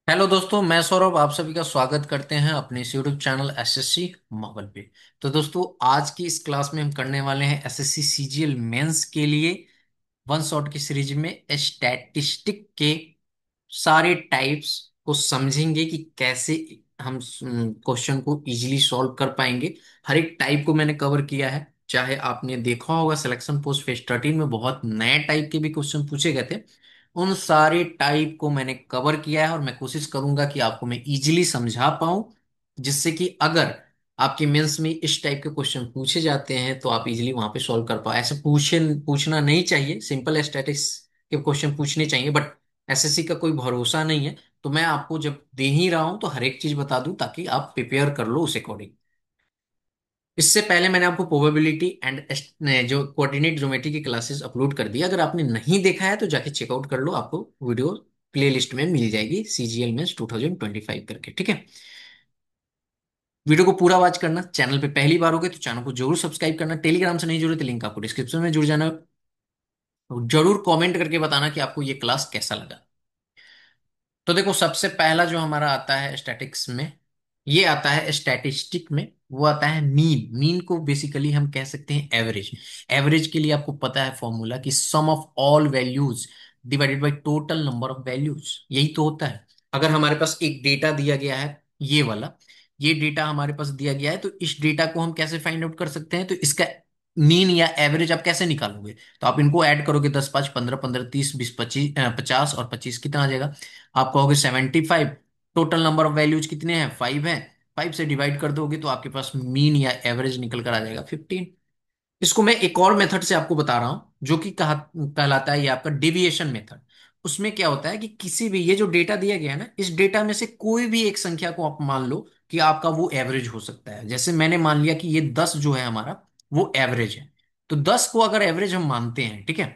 Hello दोस्तों, मैं सौरभ आप सभी का स्वागत करते हैं अपने इस यूट्यूब चैनल एसएससी माहौल पे। तो दोस्तों, आज की इस क्लास में हम करने वाले हैं एसएससी सीजीएल मेंस के लिए वन शॉट की सीरीज में स्टैटिस्टिक के सारे टाइप्स को समझेंगे कि कैसे हम क्वेश्चन को इजीली सॉल्व कर पाएंगे। हर एक टाइप को मैंने कवर किया है। चाहे आपने देखा होगा सिलेक्शन पोस्ट फेज 13 में बहुत नए टाइप के भी क्वेश्चन पूछे गए थे। उन सारे टाइप को मैंने कवर किया है और मैं कोशिश करूंगा कि आपको मैं इजीली समझा पाऊं, जिससे कि अगर आपके मेंस में इस टाइप के क्वेश्चन पूछे जाते हैं तो आप इजीली वहां पे सॉल्व कर पाओ। ऐसे पूछना नहीं चाहिए, सिंपल स्टैटिक्स के क्वेश्चन पूछने चाहिए, बट एसएससी का कोई भरोसा नहीं है। तो मैं आपको जब दे ही रहा हूं तो हर एक चीज बता दूं ताकि आप प्रिपेयर कर लो उस अकॉर्डिंग। इससे पहले मैंने आपको प्रोबेबिलिटी एंड जो कोऑर्डिनेट ज्योमेट्री की क्लासेस अपलोड कर दी। अगर आपने नहीं देखा है तो जाके चेकआउट कर लो, आपको वीडियो प्लेलिस्ट में मिल जाएगी सीजीएल में 2025 करके, ठीक है। वीडियो को पूरा वॉच करना। चैनल पे पहली बार हो गए तो चैनल को जरूर सब्सक्राइब करना। टेलीग्राम से नहीं जुड़े तो लिंक आपको डिस्क्रिप्शन में जुड़ जाना। जरूर कमेंट करके बताना कि आपको ये क्लास कैसा लगा। तो देखो, सबसे पहला जो हमारा आता है स्टैटिक्स में, ये आता है स्टैटिस्टिक में, वो आता है मीन। मीन को बेसिकली हम कह सकते हैं एवरेज। एवरेज के लिए आपको पता है फॉर्मूला कि sum of all values divided by total number of values, यही तो होता है। अगर हमारे पास एक डेटा दिया गया है, ये वाला, ये डेटा हमारे पास दिया गया है, तो इस डेटा को हम कैसे फाइंड आउट कर सकते हैं? तो इसका मीन या एवरेज आप कैसे निकालोगे? तो आप इनको ऐड करोगे, 10 5 15 15 30 20 25 50 और 25 कितना आ जाएगा? आप कहोगे 75। टोटल नंबर ऑफ वैल्यूज कितने हैं? 5 है। 5 से डिवाइड कर दोगे तो आपके पास मीन या एवरेज निकल कर आ जाएगा 15। इसको मैं एक और मेथड से आपको बता रहा हूं, जो कि कहा कहलाता है ये आपका डेविएशन मेथड। उसमें क्या होता है कि किसी भी, ये जो डेटा दिया गया है ना, इस डेटा में से कोई भी एक संख्या को आप मान लो कि आपका वो एवरेज हो सकता है। जैसे मैंने मान लिया कि ये 10 जो है हमारा, वो एवरेज है। तो 10 को अगर एवरेज हम मानते हैं, ठीक है,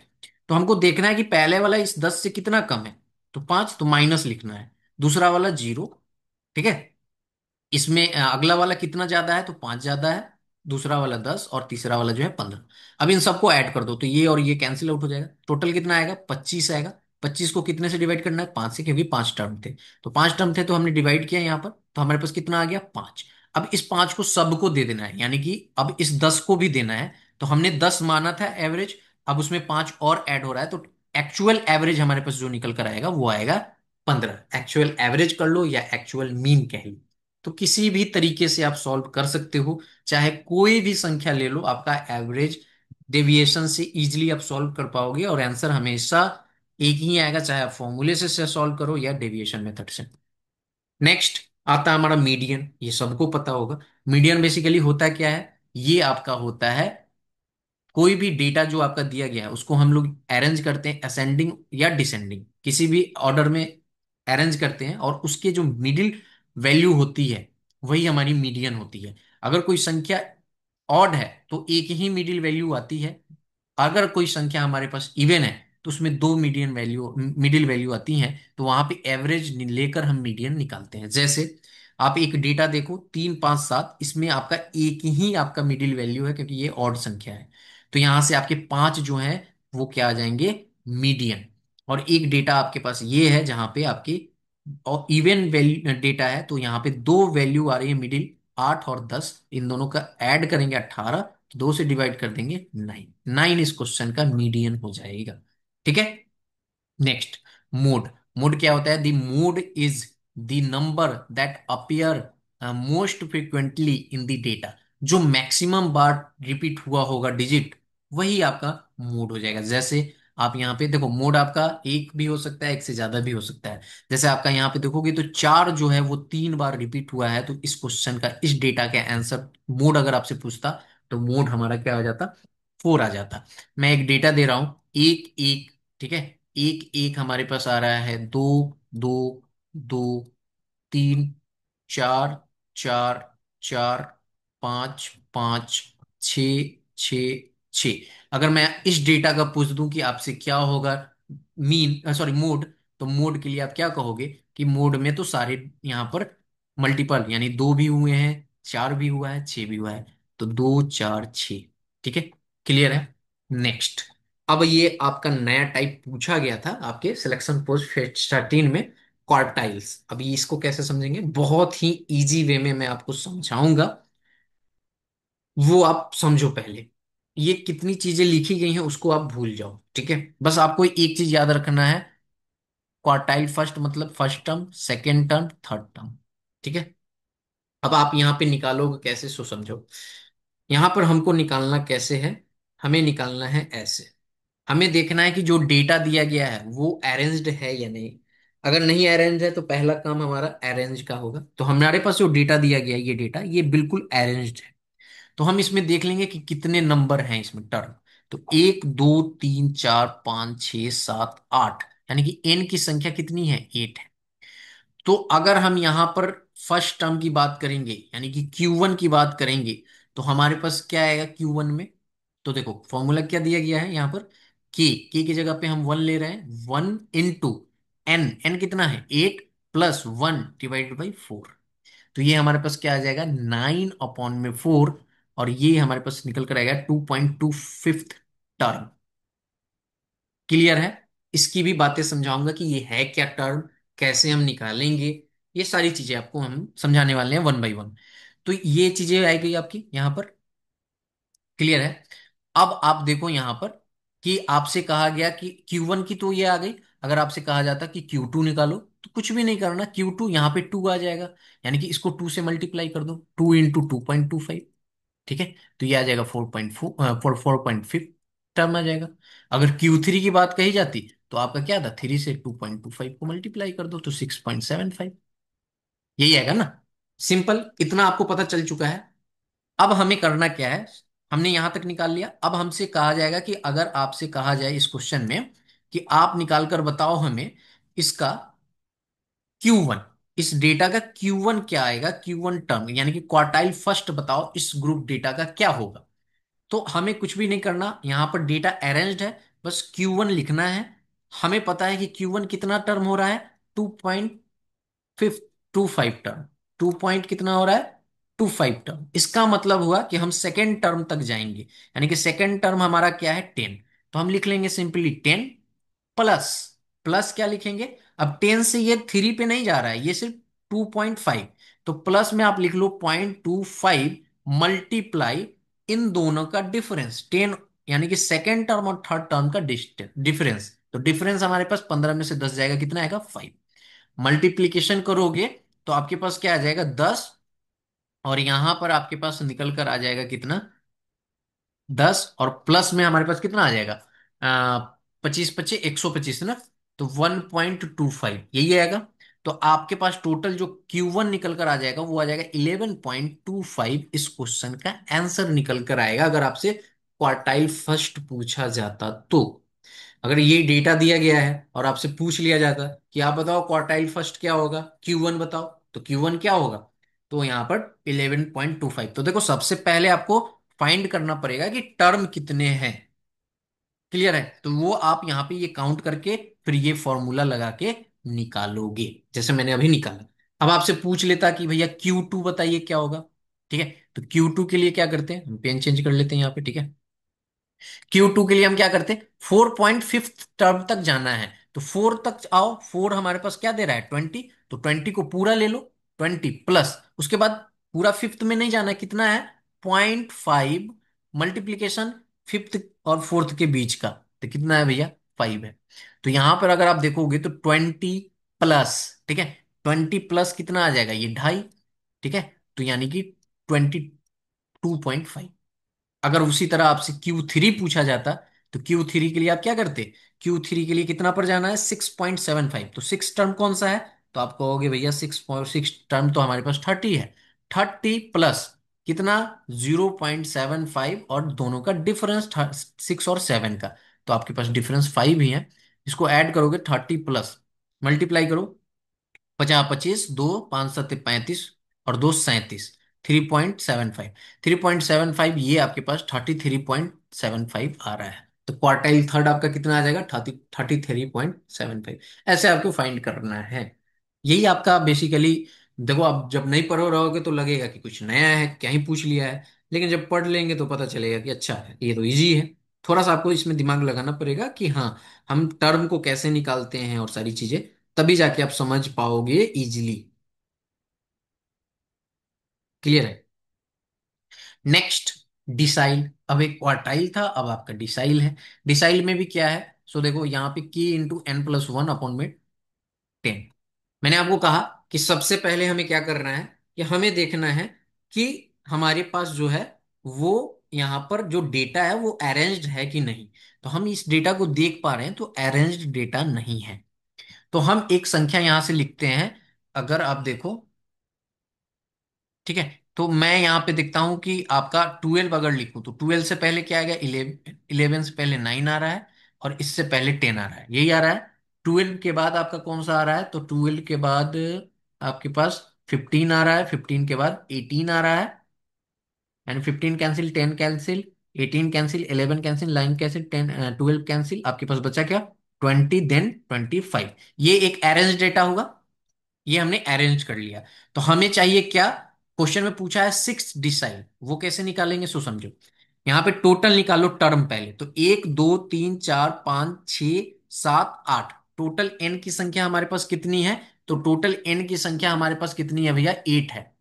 तो हमको देखना है कि पहले वाला इस 10 से कितना कम है। तो 5, तो माइनस लिखना है। दूसरा वाला 0, ठीक है। इसमें अगला वाला कितना ज्यादा है? तो 5 ज्यादा है। दूसरा वाला 10 और तीसरा वाला जो है 15। अब इन सबको ऐड कर दो तो ये और ये कैंसिल आउट हो जाएगा। टोटल कितना आएगा? 25 आएगा। 25 को कितने से डिवाइड करना है? 5 से, क्योंकि 5 टर्म थे। तो 5 टर्म थे तो हमने डिवाइड किया यहाँ पर, तो हमारे पास कितना आ गया? 5। अब इस 5 को सबको दे देना है, यानी कि अब इस 10 को भी देना है। तो हमने 10 माना था एवरेज, अब उसमें 5 और ऐड हो रहा है, तो एक्चुअल एवरेज हमारे पास जो निकल कर आएगा वो आएगा 15। एक्चुअल एवरेज कर लो या एक्चुअल मीन कह लो, तो किसी भी तरीके से आप सॉल्व कर सकते हो। चाहे कोई भी संख्या ले लो, आपका एवरेज डेविएशन से इजीली आप सॉल्व कर पाओगे और आंसर हमेशा एक ही आएगा, चाहे आप फॉर्मूले से सॉल्व करो या डेविएशन मेथड से। नेक्स्ट आता है हमारा मीडियन। ये सबको पता होगा। मीडियन बेसिकली होता क्या है? ये आपका होता है कोई भी डेटा जो आपका दिया गया है उसको हम लोग अरेंज करते हैं असेंडिंग या डिसेंडिंग, किसी भी ऑर्डर में अरेंज करते हैं, और उसके जो मिडिल वैल्यू होती है वही हमारी मीडियन होती है। अगर कोई संख्या ऑड है तो एक ही मिडिल वैल्यू आती है। अगर कोई संख्या हमारे पास इवन है तो उसमें दो मिडिल वैल्यू आती हैं। तो वहां पे एवरेज लेकर हम मीडियन निकालते हैं। जैसे आप एक डेटा देखो, 3 5 7, इसमें आपका एक ही आपका मिडिल वैल्यू है क्योंकि ये ऑड संख्या है। तो यहां से आपके 5 जो है वो क्या आ जाएंगे? मीडियन। और एक डेटा आपके पास ये है जहां पे आपकी और इवन वैल्यू डेटा है, तो यहाँ पे दो वैल्यू आ रही है मिडिल, 8 और 10, इन दोनों का ऐड करेंगे 18, 2 से डिवाइड कर देंगे 9। 9 इस क्वेश्चन का मीडियन हो जाएगा, ठीक है। Next, mode. मोड क्या होता है? The mode is the number that appear most frequently in the data. जो मैक्सिमम बार रिपीट हुआ होगा डिजिट, वही आपका मोड हो जाएगा। जैसे आप यहाँ पे देखो, मोड आपका एक भी हो सकता है, एक से ज्यादा भी हो सकता है। जैसे आपका यहाँ पे देखोगे तो 4 जो है वो 3 बार रिपीट हुआ है, तो इस क्वेश्चन का, इस डेटा का आंसर मोड अगर आपसे पूछता तो मोड हमारा क्या हो जाता? 4 आ जाता। मैं एक डेटा दे रहा हूं, 1 1, ठीक है। 1 1 हमारे पास आ रहा है 2 2 2 3 4 4 4 5 5 6 6 6। अगर मैं इस डेटा का पूछ दूं कि आपसे क्या होगा मीन, सॉरी, मोड, तो मोड के लिए आप क्या कहोगे कि मोड में तो सारे यहां पर मल्टीपल, यानी 2 भी हुए हैं, 4 भी हुआ है, 6 भी हुआ है, तो 2 4 6, ठीक है। क्लियर है? नेक्स्ट, अब ये आपका नया टाइप पूछा गया था आपके सिलेक्शन पोस्ट 13 में, क्वार्टाइल्स। अभी इसको कैसे समझेंगे, बहुत ही इजी वे में मैं आपको समझाऊंगा, वो आप समझो पहले। ये कितनी चीजें लिखी गई हैं उसको आप भूल जाओ, ठीक है। बस आपको एक चीज याद रखना है, क्वार्टाइल फर्स्ट मतलब first term, second term, third term, ठीक है। अब आप यहां पे निकालोगे कैसे, सो समझो। यहां पर हमको निकालना कैसे है, हमें निकालना है ऐसे। हमें देखना है कि जो डेटा दिया गया है वो अरेंज्ड है या नहीं। अगर नहीं अरेंज है तो पहला काम हमारा अरेंज का होगा। तो हमारे पास जो डेटा दिया गया है, ये डेटा ये बिल्कुल अरेंज्ड है। तो हम इसमें देख लेंगे कि कितने नंबर हैं इसमें टर्म। तो 1 2 3 4 5 6 7 8, यानी कि एन की संख्या कितनी है, 8 है। तो अगर हम यहां पर फर्स्ट टर्म की बात करेंगे, यानी कि Q1 की बात करेंगे, तो हमारे पास क्या आएगा Q1 में। तो देखो फॉर्मूला क्या दिया गया है यहां पर, के की जगह पे हम 1 ले रहे हैं, 1 इंटू एन कितना है 8, +1/4। तो ये हमारे पास क्या आ जाएगा, 9/4। और ये हमारे पास निकल कर आएगा 2.25 टर्म। क्लियर है। इसकी भी बातें समझाऊंगा कि ये है क्या टर्म, कैसे हम निकालेंगे। ये सारी चीजें आपको हम समझाने वाले हैं वन बाय वन। तो ये चीजें आई गई आपकी यहां पर। क्लियर है। अब आप देखो यहां पर कि आपसे कहा गया कि Q1 की तो ये आ गई। अगर आपसे कहा जाता कि Q2 निकालो, तो कुछ भी नहीं करना, Q2 यहाँ पे 2 आ जाएगा। यानी कि इसको 2 से मल्टीप्लाई कर दो, 2 × 2.25, ठीक है। तो ये आ जाएगा 4.5 टर्म आ जाएगा। अगर Q3 की बात कही जाती तो आपका क्या था, 3 से 2.25 को मल्टीप्लाई कर दो तो 6.75। यही आएगा ना। सिंपल, इतना आपको पता चल चुका है। अब हमें करना क्या है, हमने यहां तक निकाल लिया। अब हमसे कहा जाएगा कि अगर आपसे कहा जाए इस क्वेश्चन में कि आप निकाल कर बताओ हमें इसका Q1, इस डेटा का Q1 क्या आएगा, Q1 टर्म यानी कि क्वार्टाइल फर्स्ट बताओ इस ग्रुप डेटा का क्या होगा। तो हमें कुछ भी नहीं करना, यहां पर डेटा अरेंज्ड है, बस Q1 लिखना है। हमें पता है कि Q1 कितना टर्म हो रहा है, 2.25 टर्म। 2 पॉइंट कितना हो रहा है, 25 टर्म। इसका मतलब हुआ कि हम सेकेंड टर्म तक जाएंगे, यानी कि सेकेंड टर्म हमारा क्या है, 10। तो हम लिख लेंगे सिंपली 10 प्लस, प्लस क्या लिखेंगे, अब 10 से ये 3 पे नहीं जा रहा है, ये सिर्फ 2.5। तो प्लस में आप लिख लो 0.25 मल्टीप्लाई इन दोनों का डिफरेंस 10, यानी कि सेकेंड टर्म और थर्ड टर्म का डिफरेंस। तो डिफरेंस हमारे पास 15 में से 10 जाएगा, कितना आएगा 5। मल्टीप्लीकेशन करोगे तो आपके पास क्या आ जाएगा 10। और यहां पर आपके पास निकल कर आ जाएगा कितना, 10। और प्लस में हमारे पास कितना आ जाएगा, 25 25 125 ना। तो 1.25 यही आएगा। तो आपके पास टोटल जो Q1 निकल कर आ जाएगा वो आ जाएगा 11.25। इस क्वेश्चन का आंसर निकल कर आएगा अगर आपसे क्वार्टाइल फर्स्ट पूछा जाता तो। अगर ये डेटा दिया गया है और आपसे पूछ लिया जाता कि आप बताओ क्वार्टाइल फर्स्ट क्या होगा, Q1 बताओ, तो Q1 क्या होगा, तो यहां पर 11.25। तो देखो सबसे पहले आपको फाइंड करना पड़ेगा कि टर्म कितने हैं। क्लियर है। तो वो आप यहां पे ये काउंट करके फिर ये फॉर्मूला लगा के निकालोगे, जैसे मैंने अभी निकाला। अब आपसे पूछ लेता कि भैया Q2 बताइए क्या होगा, ठीक है। तो Q2 के लिए क्या करते हैं, हम पेन चेंज कर लेते हैं यहाँ पे, ठीक है। Q2 के लिए हम क्या करते हैं, 4.5 टर्म तक जाना है। तो 4 तक आओ, 4 हमारे पास क्या दे रहा है 20, तो 20 को पूरा ले लो। 20 प्लस उसके बाद पूरा फिफ्थ में नहीं जाना है, कितना है 0.5 मल्टीप्लीकेशन फिफ्थ और फोर्थ के बीच का, तो कितना है भैया 5 है। तो यहां पर अगर आप देखोगे तो 20 प्लस, ठीक है, 20 प्लस कितना आ जाएगा ये 2.5, ठीक है। तो यानी कि 22.5। अगर उसी तरह आपसे Q3 पूछा जाता तो Q3 के लिए आप क्या करते, Q3 के लिए कितना पर जाना है 6.75। तो 6 टर्म कौन सा है, तो आप कहोगे भैया 6.6 टर्म तो हमारे पास 30 है। 30 प्लस कितना 0.75 और दोनों का डिफरेंस 6 और 7 का, तो आपके पास डिफरेंस 5 ही है। इसको ऐड करोगे 30 प्लस मल्टीप्लाई करो, 50 25 दो, 5 7 35 और 2 37, 3.75। 3.75 ये आपके पास 33.75 आ रहा है। तो क्वार्टाइल थर्ड आपका कितना आ जाएगा, 33.75। ऐसे आपको फाइंड करना है। यही आपका बेसिकली, देखो आप जब नहीं पढ़ो रहोगे तो लगेगा कि कुछ नया है, क्या ही पूछ लिया है। लेकिन जब पढ़ लेंगे तो पता चलेगा कि अच्छा है, ये तो इजी है। थोड़ा सा आपको इसमें दिमाग लगाना पड़ेगा कि हाँ हम टर्म को कैसे निकालते हैं और सारी चीजें, तभी जाके आप समझ पाओगे इजीली। क्लियर है? Next, decile. अब एक क्वार्टाइल था, अब आपका डिसाइल है। डिसाइल में भी क्या है? सो देखो यहाँ पे k into n plus one upon में 10। मैंने आपको कहा कि सबसे पहले हमें क्या करना है, कि हमें देखना है कि हमारे पास जो है वो यहाँ पर जो डेटा है वो अरेंज्ड है कि नहीं। तो हम इस डेटा को देख पा रहे हैं तो अरेंज्ड डेटा नहीं है। तो हम एक संख्या यहां से लिखते हैं। अगर आप देखो, ठीक है, तो मैं यहाँ पे देखता हूं कि आपका 12 अगर लिखूं तो 12 से पहले क्या आ गया? 11। 11 से पहले 9 आ रहा है, और इससे पहले 10 आ रहा है, यही आ रहा है। 12 के बाद आपका कौन सा आ रहा है? तो 12 के बाद आपके पास 15 आ रहा है, 15 के बाद 18 आ रहा है, and 15 cancel, 10 cancel, 18 cancel, 11 cancel, 9 cancel, 10 12 cancel, आपके पास बचा क्या? 20, देन 25। ये एक अरेंज डेटा होगा। ये हमने अरेंज कर लिया। तो हमें चाहिए क्या? क्वेश्चन में पूछा है सिक्स डिसाइल, वो कैसे निकालेंगे सो समझो। यहाँ पे टोटल निकालो टर्म पहले, तो 1 2 3 4 5 6 7 8, टोटल एन की संख्या हमारे पास कितनी है? तो टोटल एन की संख्या हमारे पास कितनी है भैया? 8 है।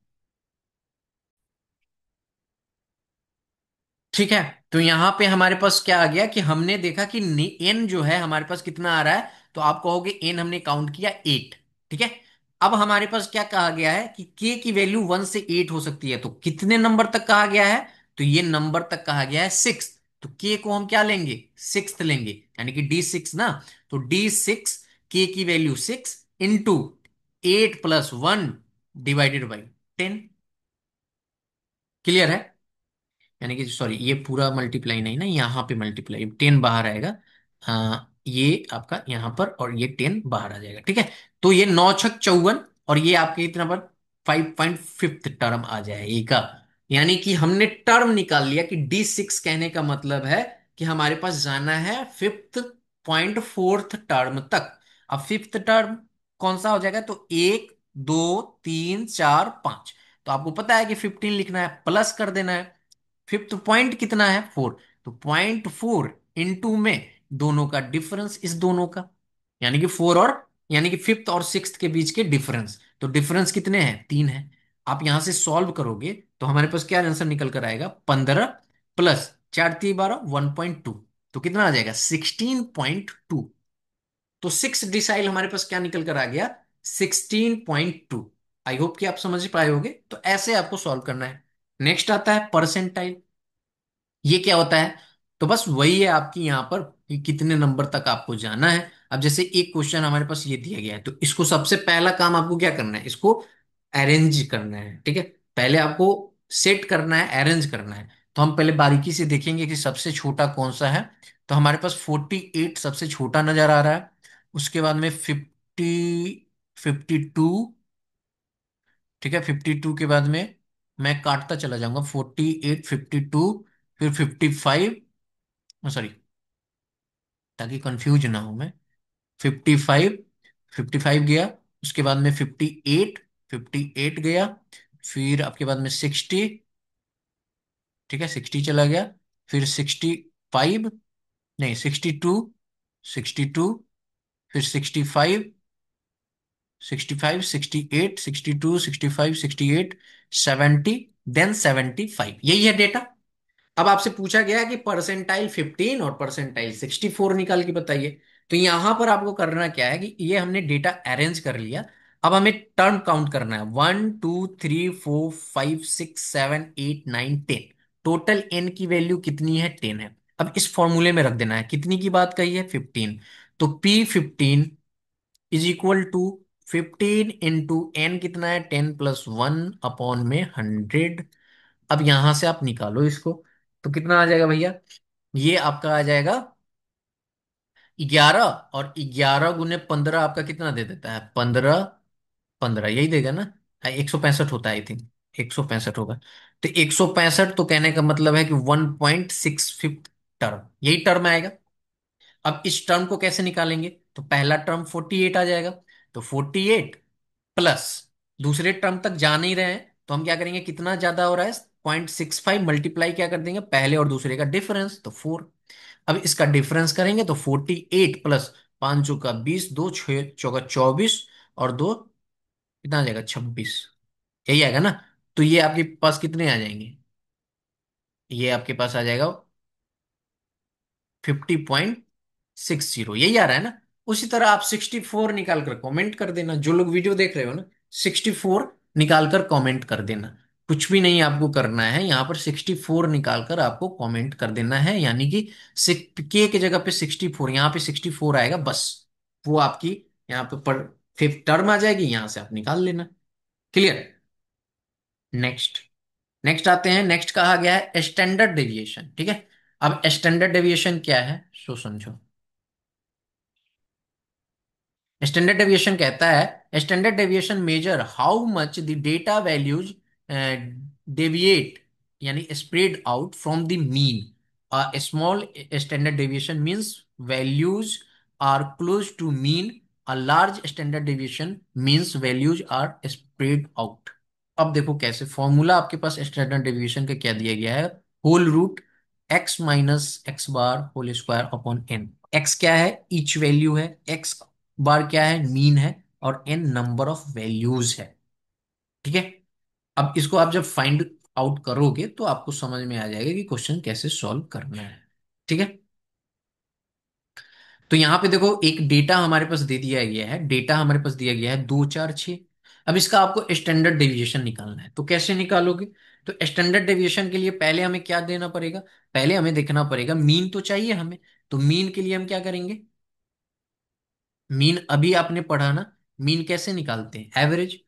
ठीक है, तो यहां पे हमारे पास क्या आ गया कि हमने देखा कि एन जो है हमारे पास कितना आ रहा है। तो आप कहोगे एन हमने काउंट किया 8। ठीक है, अब हमारे पास क्या कहा गया है कि के की वैल्यू 1 से 8 हो सकती है। तो कितने नंबर तक कहा गया है? तो ये नंबर तक कहा गया है 6। तो के को हम क्या लेंगे? 6 लेंगे, यानी कि D6 ना। तो D6, के की value 6 into 8 + 1 divided by 10। Clear है? यानी कि सॉरी, ये पूरा मल्टीप्लाई नहीं ना, यहाँ पे मल्टीप्लाई 10 बाहर आएगा। ये आपका यहाँ पर, और ये 10 बाहर आ जाएगा। ठीक है, तो ये 9 6 54, और ये आपके इतना पर 5.5 टर्म आ जाएगा। यानी कि हमने टर्म निकाल लिया कि D6 कहने का मतलब है कि हमारे पास जाना है 5th.4th टर्म तक। अब फिफ्थ टर्म कौन सा हो जाएगा? तो 1 2 3 4 5। तो आपको पता है कि 15 लिखना है, प्लस कर देना है। फिफ्थ पॉइंट कितना है? 4। तो 0.4 इंटू में दोनों का डिफरेंस, इस दोनों का, यानी कि 4 और, यानी कि फिफ्थ और सिक्स्थ के बीच के डिफरेंस। तो डिफरेंस कितने हैं? 3 है। आप यहां से सॉल्व करोगे तो हमारे पास क्या आंसर निकल कर आएगा? 15 प्लस 4 3 12, 1.2। तो कितना आ जाएगा? 16.2। तो सिक्स डिसाइल हमारे पास क्या निकल कर आ गया? 16.2। आई होप कि आप समझ पाए होगे। तो ऐसे आपको सॉल्व करना है। नेक्स्ट आता है परसेंटाइल। ये क्या होता है? तो बस वही है आपकी यहाँ पर कि कितने नंबर तक आपको जाना है। अब जैसे एक क्वेश्चन हमारे पास ये दिया गया है, तो इसको सबसे पहला काम आपको क्या करना है? इसको अरेंज करना है। ठीक है, पहले आपको सेट करना है, अरेंज करना है। तो हम पहले बारीकी से देखेंगे कि सबसे छोटा कौन सा है। तो हमारे पास 48 सबसे छोटा नजर आ रहा है। उसके बाद में 52। ठीक है, 52 के बाद में मैं काटता चला जाऊंगा, 48, 52, फिर 55, सॉरी, ताकि कंफ्यूज ना हो मैं। 55, 55 गया। उसके बाद में 58, 58 गया। फिर आपके बाद में 60। ठीक है, 60 चला गया। फिर 65, नहीं 62, 62, फिर 65, 65, 68, 62, 65, 68, 70, देन 75। यही है डेटा। अब आपसे पूछा गया है कि परसेंटाइल 15 और परसेंटाइल 64 निकाल के बताइए। तो यहां पर आपको करना क्या है कि ये हमने डेटा अरेंज कर लिया। अब हमें टर्म काउंट करना है, 1 2 3 4 5 6 7 8 9 10। टोटल एन की वैल्यू कितनी है? 10 है। अब इस फॉर्मूले में रख देना है, कितनी की बात कही है? 15। तो P15 is equal to 15 into n, कितना है? 10 + 1 अपॉन में 100। अब यहां से आप निकालो इसको, तो कितना आ जाएगा भैया? ये आपका आ जाएगा 11, और 11 × 15 आपका कितना दे देता है? 15, 15 यही देगा ना? 165 होता है आई थिंक, 165 होगा। तो 165, तो कहने का मतलब है कि 1.65 टर्म, यही टर्म आएगा। अब इस टर्म को कैसे निकालेंगे? तो पहला टर्म 48 आ जाएगा। तो 48 प्लस, दूसरे टर्म तक जा नहीं रहे हैं तो हम क्या करेंगे? कितना ज्यादा हो रहा है? 0.65 मल्टीप्लाई क्या कर देंगे? पहले और दूसरे का डिफरेंस, तो 4। अब इसका डिफरेंस करेंगे तो 48 प्लस पांच चौका 20, दो छः चौका 24, और दो कितना आ जाएगा 26। यही आएगा ना। तो ये आपके पास कितने आ जाएंगे, ये आपके पास आ जाएगा 50.60, यही आ रहा है ना। उसी तरह आप 64 निकाल कर कमेंट कर देना, जो लोग वीडियो देख रहे हो ना, 64 निकाल कर कमेंट कर देना। कुछ भी नहीं आपको करना है, यहाँ पर 64 निकाल कर आपको कमेंट कर देना है, यानी कि के की जगह पे 64, यहाँ पे 64 आएगा बस। वो आपकी यहाँ पे पर फिफ्थ टर्म आ जाएगी, यहां से आप निकाल लेना। क्लियर। नेक्स्ट। नेक्स्ट आते हैं, नेक्स्ट कहा गया है स्टैंडर्ड डेविएशन। ठीक है। अब स्टैंडर्ड डेविएशन क्या है सो समझो। स्टैंडर्ड डेविएशन कहता है, standard deviation measure how much the data values deviate, यानी spread out from the mean. A small standard deviation means values are close to mean. A large standard deviation means values are spread out. अब देखो कैसे formula आपके पास standard deviation का क्या दिया गया है। Whole root x minus x bar whole square upon n. X क्या है, ईच वैल्यू है। एक्स बार क्या है, मीन है। और एन नंबर ऑफ वैल्यूज है। ठीक है। अब इसको आप जब फाइंड आउट करोगे तो आपको समझ में आ जाएगा कि क्वेश्चन कैसे सॉल्व करना है। ठीक है। तो यहां पे देखो एक डेटा हमारे पास दे दिया गया है, डेटा हमारे पास दिया गया है 2 4 6। अब इसका आपको स्टैंडर्ड डेविएशन निकालना है, तो कैसे निकालोगे। तो स्टैंडर्ड डेविएशन के लिए पहले हमें क्या देना पड़ेगा, पहले हमें देखना पड़ेगा मीन तो चाहिए हमें। तो मीन के लिए हम क्या करेंगे, मीन अभी आपने पढ़ा ना, मीन कैसे निकालते हैं, एवरेज।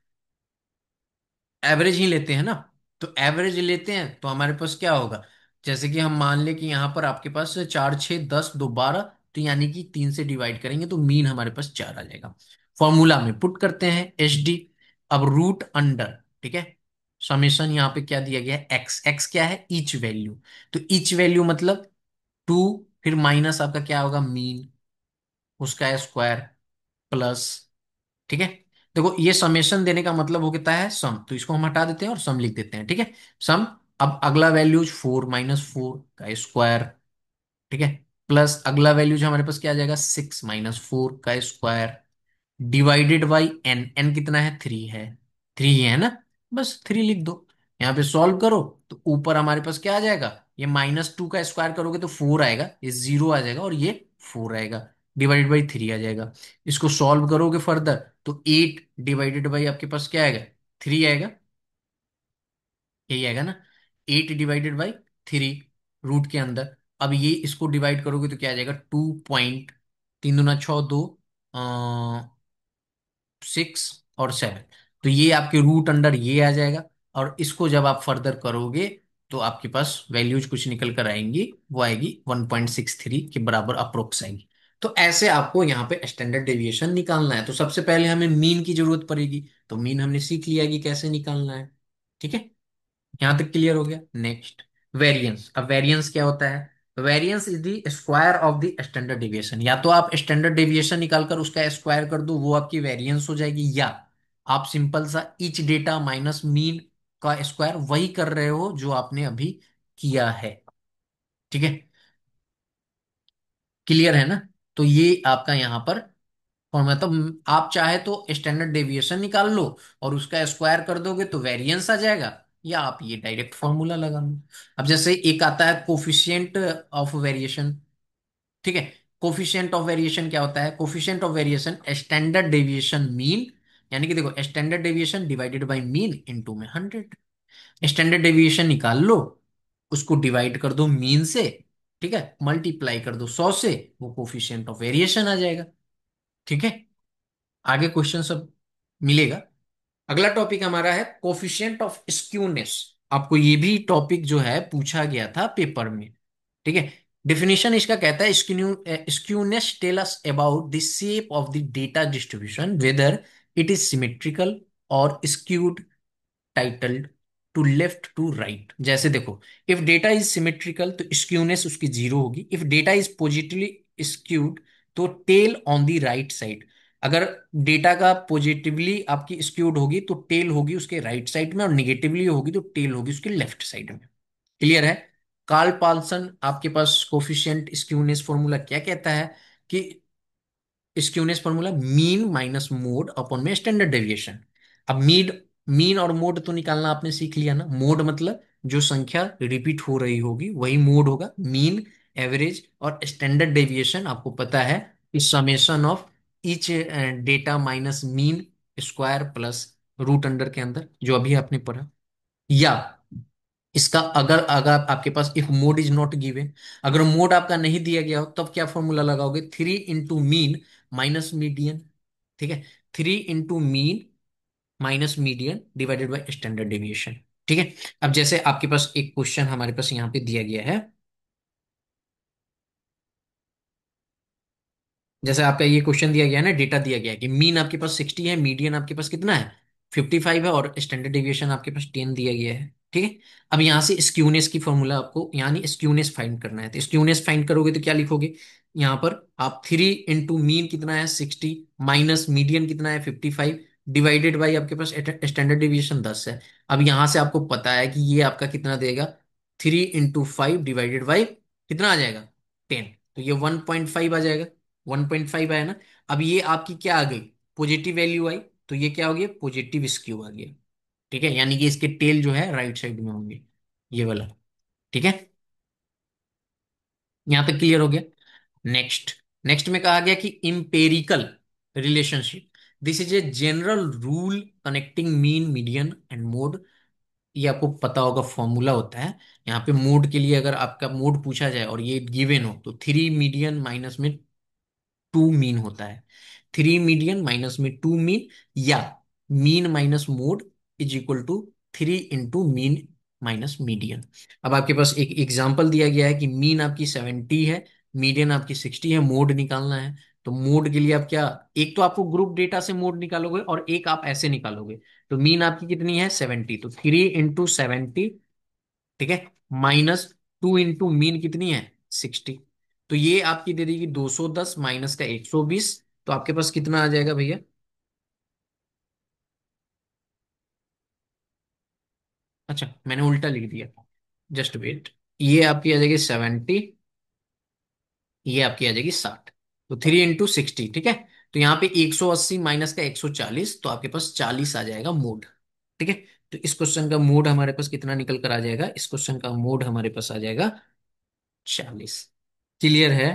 एवरेज ही लेते हैं ना। तो एवरेज लेते हैं तो हमारे पास क्या होगा, जैसे कि हम मान ले कि यहाँ पर आपके पास 4 6 10 2 12, तो यानी कि 3 से डिवाइड करेंगे तो मीन हमारे पास 4 आ जाएगा। फॉर्मूला में पुट करते हैं एच डी। अब रूट अंडर, ठीक है, समेशन यहाँ पे क्या दिया गया है, एक्स। एक्स क्या है, ईच वैल्यू। तो ईच वैल्यू मतलब 2, फिर माइनस आपका क्या होगा मीन, उसका स्क्वायर, प्लस। ठीक है। देखो ये समेशन देने का मतलब हो होता है सम, तो इसको हम हटा देते हैं और सम लिख देते हैं। ठीक है। सम। अब अगला वैल्यूज 4 - 4 का स्क्वायर। ठीक है। प्लस अगला वैल्यूज हमारे पास क्या आ जाएगा, 6 - 4 का square, divided by n. N कितना है, 3 है। 3 है ना, बस 3 लिख दो। यहाँ पे सॉल्व करो तो ऊपर हमारे पास क्या आ जाएगा, ये -2 का स्क्वायर करोगे तो 4 आएगा, ये 0 आ जाएगा और ये 4 आएगा, डिवाइडेड बाई 3 आ जाएगा। इसको सॉल्व करोगे फर्दर तो 8 डिवाइडेड बाई आपके पास क्या आएगा, 3 आएगा। यही आएगा ना, 8 डिवाइडेड बाई 3 रूट के अंदर। अब ये इसको डिवाइड करोगे तो क्या आ जाएगा, 2 पॉइंट, 3 दूना 6 2, 6 और 7। तो ये आपके रूट अंडर ये आ जाएगा। और इसको जब आप फर्दर करोगे तो आपके पास वैल्यूज कुछ निकल कर आएंगी, वो आएगी 1.63 के बराबर अप्रोक्स आएगी। तो ऐसे आपको यहाँ पे स्टैंडर्ड डेविएशन निकालना है। तो सबसे पहले हमें मीन की जरूरत पड़ेगी, तो मीन हमने सीख लिया कि कैसे निकालना है। ठीक है। यहां तक क्लियर हो गया। Next, variance. अब वेरिएंस क्या होता है, variance is the square of the standard deviation. या तो आप स्टैंडर्ड डेविएशन निकालकर उसका स्क्वायर कर दो, वो आपकी वेरिएंस हो जाएगी, या आप सिंपल सा इच डेटा माइनस मीन का स्क्वायर वही कर रहे हो जो आपने अभी किया है। ठीक है। क्लियर है ना। तो ये आपका यहाँ पर और मतलब आप चाहे तो स्टैंडर्ड डेविएशन निकाल लो और उसका स्क्वायर कर दोगे तो वेरिएंस आ जाएगा, या आप ये डायरेक्ट फॉर्मूला लगा लो। अब जैसे एक आता है कोफिशिएंट ऑफ वेरिएशन। ठीक है। कोफिशिएंट ऑफ वेरिएशन क्या होता है, coefficient of variation standard deviation mean, यानी कि देखो standard deviation divided by mean into में 100। स्टैंडर्ड डेविएशन निकाल लो, उसको डिवाइड कर दो मीन से, ठीक है, मल्टीप्लाई कर दो 100 से, वो कोफिशिएंट ऑफ वेरिएशन आ जाएगा। ठीक है। आगे क्वेश्चन सब मिलेगा। अगला टॉपिक हमारा है कोफिशिएंट ऑफ स्क्यूनेस। आपको ये भी टॉपिक जो है पूछा गया था पेपर में। ठीक है। डेफिनेशन इसका कहता है skewness tell us about the shape of the data distribution, whether it is symmetrical और skewed, tilted to left to right. जैसे देखो, इफ डेटा इज सिमेट्रिकल तो स्क्यूनेस उसकी 0 होगी। If data is positively skewed तो tail on the right side. अगर data का positively आपकी स्क्यूड होगी तो टेल होगी उसके राइट साइड में, और निगेटिवली होगी तो टेल होगी उसके लेफ्ट साइड में। क्लियर है। कार्ल पाल्सन आपके पास कोफिशिएंट स्क्यूनेस फॉर्मूला क्या कहता है कि skewness formula mean minus mode upon में स्टैंडर्ड डेविएशन। अब मीन, मीन और मोड तो निकालना आपने सीख लिया ना। मोड मतलब जो संख्या रिपीट हो रही होगी वही मोड होगा। मीन, एवरेज और स्टैंडर्ड डेविएशन आपको पता है कि summation of each data minus mean square plus root under के अंदर, जो अभी आपने पढ़ा। या इसका अगर अगर आपके पास if mode is not given, अगर मोड आपका नहीं दिया गया हो तब क्या फॉर्मूला लगाओगे? 3 इंटू मीन माइनस मीडियन। ठीक है, 3 into mean minus median divided by standard deviation. ठीक है। अब जैसे आपके पास एक क्वेश्चन हमारे पास यहाँ पे दिया गया है, जैसे आपका ये क्वेश्चन दिया गया है ना, डेटा दिया गया है कि मीन आपके पास 60 है, मीडियन आपके पास कितना है 55 है, और स्टैंडर्ड डेविएशन आपके पास 10 दिया गया है। ठीक है। अब यहाँ से स्क्यूनेस की फॉर्मूला आपको यानी स्क्यूनेस फाइंड करना है, तो स्क्यूनेस फाइंड करोगे तो क्या लिखोगे? यहाँ पर आप 3 इंटू मीन कितना है 60 माइनस मीडियन कितना है 55 डिवाइडेड बाई आपके पास स्टैंडर्ड डेविएशन 10 है। अब यहाँ से आपको पता है कि ये आपका कितना देगा, 3 इंटू 5 डिवाइडेड बाई कितना आ जाएगा 10, तो ये 1.5 आ जाएगा। 1.5 आया ना। अब ये आपकी क्या आ गई, पॉजिटिव वैल्यू आई, तो ये क्या हो गया, पॉजिटिव स्क्यू आ गया। ठीक है, यानी कि इसके टेल जो है राइट साइड में होंगे, ये वाला। ठीक है, यहां तक क्लियर हो गया। नेक्स्ट, नेक्स्ट में कहा गया कि empirical relationship, this is a general rule connecting mean median and mode. ये आपको पता होगा फॉर्मूला होता है। यहाँ पे मोड के लिए अगर आपका मोड पूछा जाए और ये गिवन हो तो 3 मीडियन माइनस में 2 मीन होता है। 3 मीडियन माइनस में 2 मीन, या mean minus mode is equal to 3 into mean minus median. अब आपके पास एक एग्जांपल दिया गया है कि मीन आपकी 70 है, मीडियन आपकी 60 है, मोड निकालना है। तो मोड के लिए आप क्या, एक तो आपको ग्रुप डेटा से मोड निकालोगे और एक आप ऐसे निकालोगे। तो मीन आपकी कितनी है 70, तो 3 इंटू 70, ठीक है, माइनस 2 इंटू मीन कितनी है 60। तो ये आपकी दे देगी 210 माइनस का 120, तो आपके पास कितना आ जाएगा भैया? अच्छा, मैंने उल्टा लिख दिया, जस्ट वेट। ये आपकी आ जाएगी 70, ये आपकी आ जाएगी 60। तो 3 इंटू 60, ठीक है। तो यहाँ पे 180 माइनस का 140, तो आपके पास 40 आ जाएगा मोड। ठीक है। तो इस क्वेश्चन का मोड हमारे पास कितना निकल कर आ जाएगा? इस क्वेश्चन का मोड हमारे पास आ जाएगा 40। क्लियर है?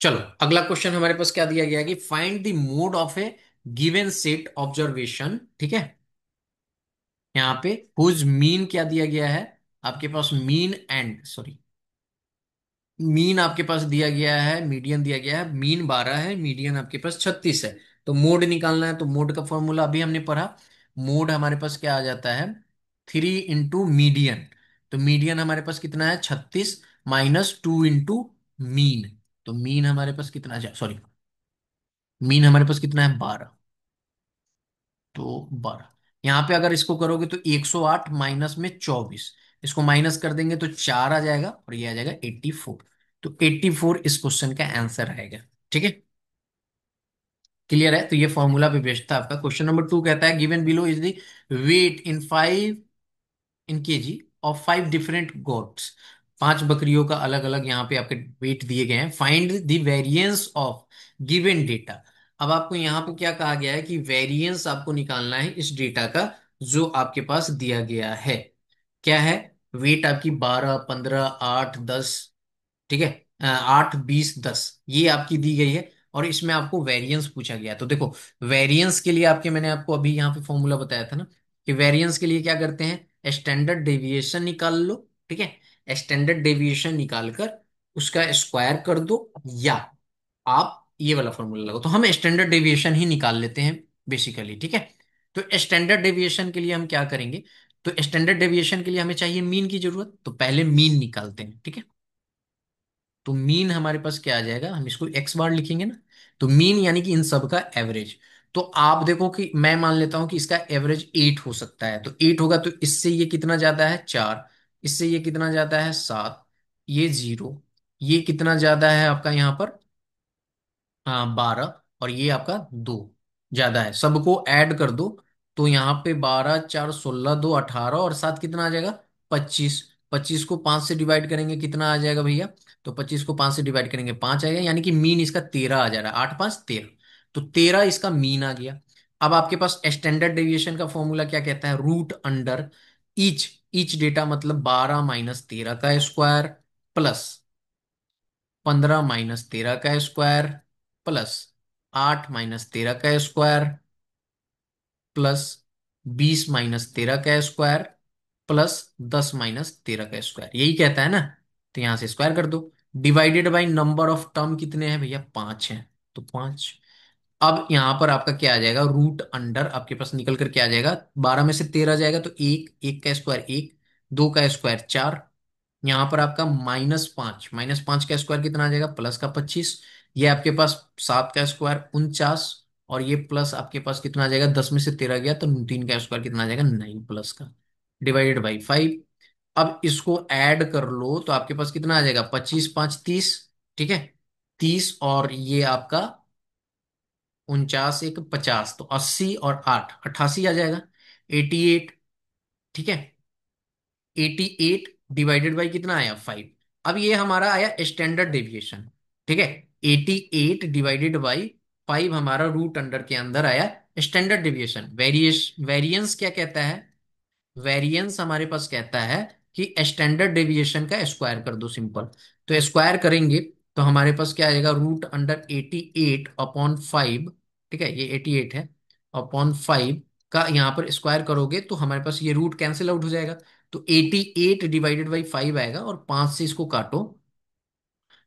चलो, अगला क्वेश्चन हमारे पास क्या दिया गया है कि find the mode of A given set observation. ठीक है, यहाँ पे हुज मीन क्या दिया गया है आपके पास, मीन एंड सॉरी, मीन आपके पास दिया गया है, मीडियन दिया गया है, मीन 12 है, मीडियन आपके पास 36 है। तो मोड निकालना है, तो मोड का फॉर्मूला अभी हमने पढ़ा। मोड हमारे पास क्या आ जाता है, 3 इंटू मीडियन। तो मीडियन हमारे पास कितना है 36 माइनस 2 इंटू मीन। तो मीन हमारे पास कितना, सॉरी, मीन हमारे पास कितना है 12, तो 12। यहाँ पे अगर इसको करोगे तो 108 माइनस में 24, इसको माइनस कर देंगे तो 4 आ जाएगा और ये आ जाएगा 84। तो 84 इस क्वेश्चन का आंसर आएगा। ठीक है, क्लियर है? तो ये फॉर्मूला पे बेस्ड था आपका। क्वेश्चन नंबर 2 कहता है given below is the weight in 5 in kg of 5 different goats. 5 बकरियों का अलग अलग यहाँ पे आपके वेट दिए गए हैं। Find the variance of given data. अब आपको यहाँ पे क्या कहा गया है कि वेरिएंस आपको निकालना है इस डेटा का जो आपके पास दिया गया है। क्या है, वेट आपकी 12, 15, 8, 10, ठीक है, 8, 20, 10 ये आपकी दी गई है, और इसमें आपको वेरिएंस पूछा गया है। तो देखो, वेरिएंस के लिए आपके, मैंने आपको अभी यहाँ पे फॉर्मूला बताया था ना, कि वेरिएंस के लिए क्या करते हैं, स्टैंडर्ड डेविएशन निकाल लो। ठीक है, स्टैंडर्ड डेविएशन निकाल कर उसका स्क्वायर कर दो, या आप ये वाला फॉर्मूला लगाओ। तो हम स्टैंडर्ड डेविएशन ही निकाल लेते हैं बेसिकली। ठीक है, तो स्टैंडर्ड डेविएशन के लिए हम क्या करेंगे, तो स्टैंडर्ड डेविएशन के लिए हमें चाहिए मीन की जरूरत, तो पहले मीन निकालते हैं। ठीक है, तो मीन हमारे पास क्या आ जाएगा, हम इसको एक्स बार लिखेंगे ना। तो मीन यानी कि इन सब का एवरेज। तो आप देखो कि मैं मान लेता हूं कि इसका एवरेज 8 हो सकता है, तो 8 होगा तो इससे ये कितना ज्यादा है 4, इससे ये कितना ज्यादा है 7, ये 0, ये कितना ज्यादा है आपका यहाँ पर 12, और ये आपका 2 ज्यादा है, सबको ऐड कर दो। तो यहाँ पे 12 4 16 2 18 और साथ कितना आ जाएगा? 25। 25 को 5 से डिवाइड करेंगे कितना आ जाएगा भैया? तो 25 को 5 से डिवाइड करेंगे 5 आएगा, यानी कि मीन इसका 13 आ जा रहा है। 8 5 13, तो 13 इसका मीन आ गया। अब आपके पास स्टैंडर्ड डेविएशन का फॉर्मूला क्या कहता है? Root under each. Each data मतलब 12 - 13 का स्क्वायर प्लस 15 - 13 का स्क्वायर प्लस 8 - 13 का स्क्वायर प्लस 20 - 13 का स्क्वायर प्लस 10 - 13 का स्क्वायर, यही कहता है ना। तो यहां से स्क्वायर कर दो। Divided by number of term कितने हैं भैया? 5 हैं, तो 5। अब यहां पर आपका क्या आ जाएगा? रूट अंडर आपके पास निकल कर क्या आ जाएगा? 12 में से 13 जाएगा तो एक, एक का स्क्वायर एक, दो का स्क्वायर चार, यहां पर आपका -5, -5 का स्क्वायर कितना आ जाएगा? प्लस का 25। ये आपके पास 7 का स्क्वायर 49, और ये प्लस आपके पास कितना आ जाएगा? 10 में से 13 गया तो 3 का स्क्वायर कितना आ जाएगा? 9 प्लस का, डिवाइडेड बाई 5। अब इसको ऐड कर लो तो आपके पास कितना आ जाएगा? 25 5 30, ठीक है, 30, और ये आपका 49 एक 50, तो 80 और 8 88 आ जाएगा, 88, ठीक है। 88 डिवाइडेड बाई कितना आया? 5। अब ये हमारा आया स्टैंडर्ड डेविएशन, ठीक है। 88 डिवाइडेड बाई 5 हमारा रूट अंडर के अंदर आया स्टैंडर्ड डेविएशन। वेरिएंस क्या कहता है? वेरिएंस हमारे पास कहता है कि स्टैंडर्ड डेविएशन का स्क्वायर कर दो, सिंपल। तो स्क्वायर करेंगे तो हमारे पास क्या आएगा? रूट अंडर 88/5, ठीक है, ये 88 है, अपॉन 5 का यहाँ पर स्क्वायर करोगे तो हमारे पास ये रूट कैंसिल आउट हो जाएगा। तो 88 डिवाइडेड बाई 5 आएगा, और 5 से इसको काटो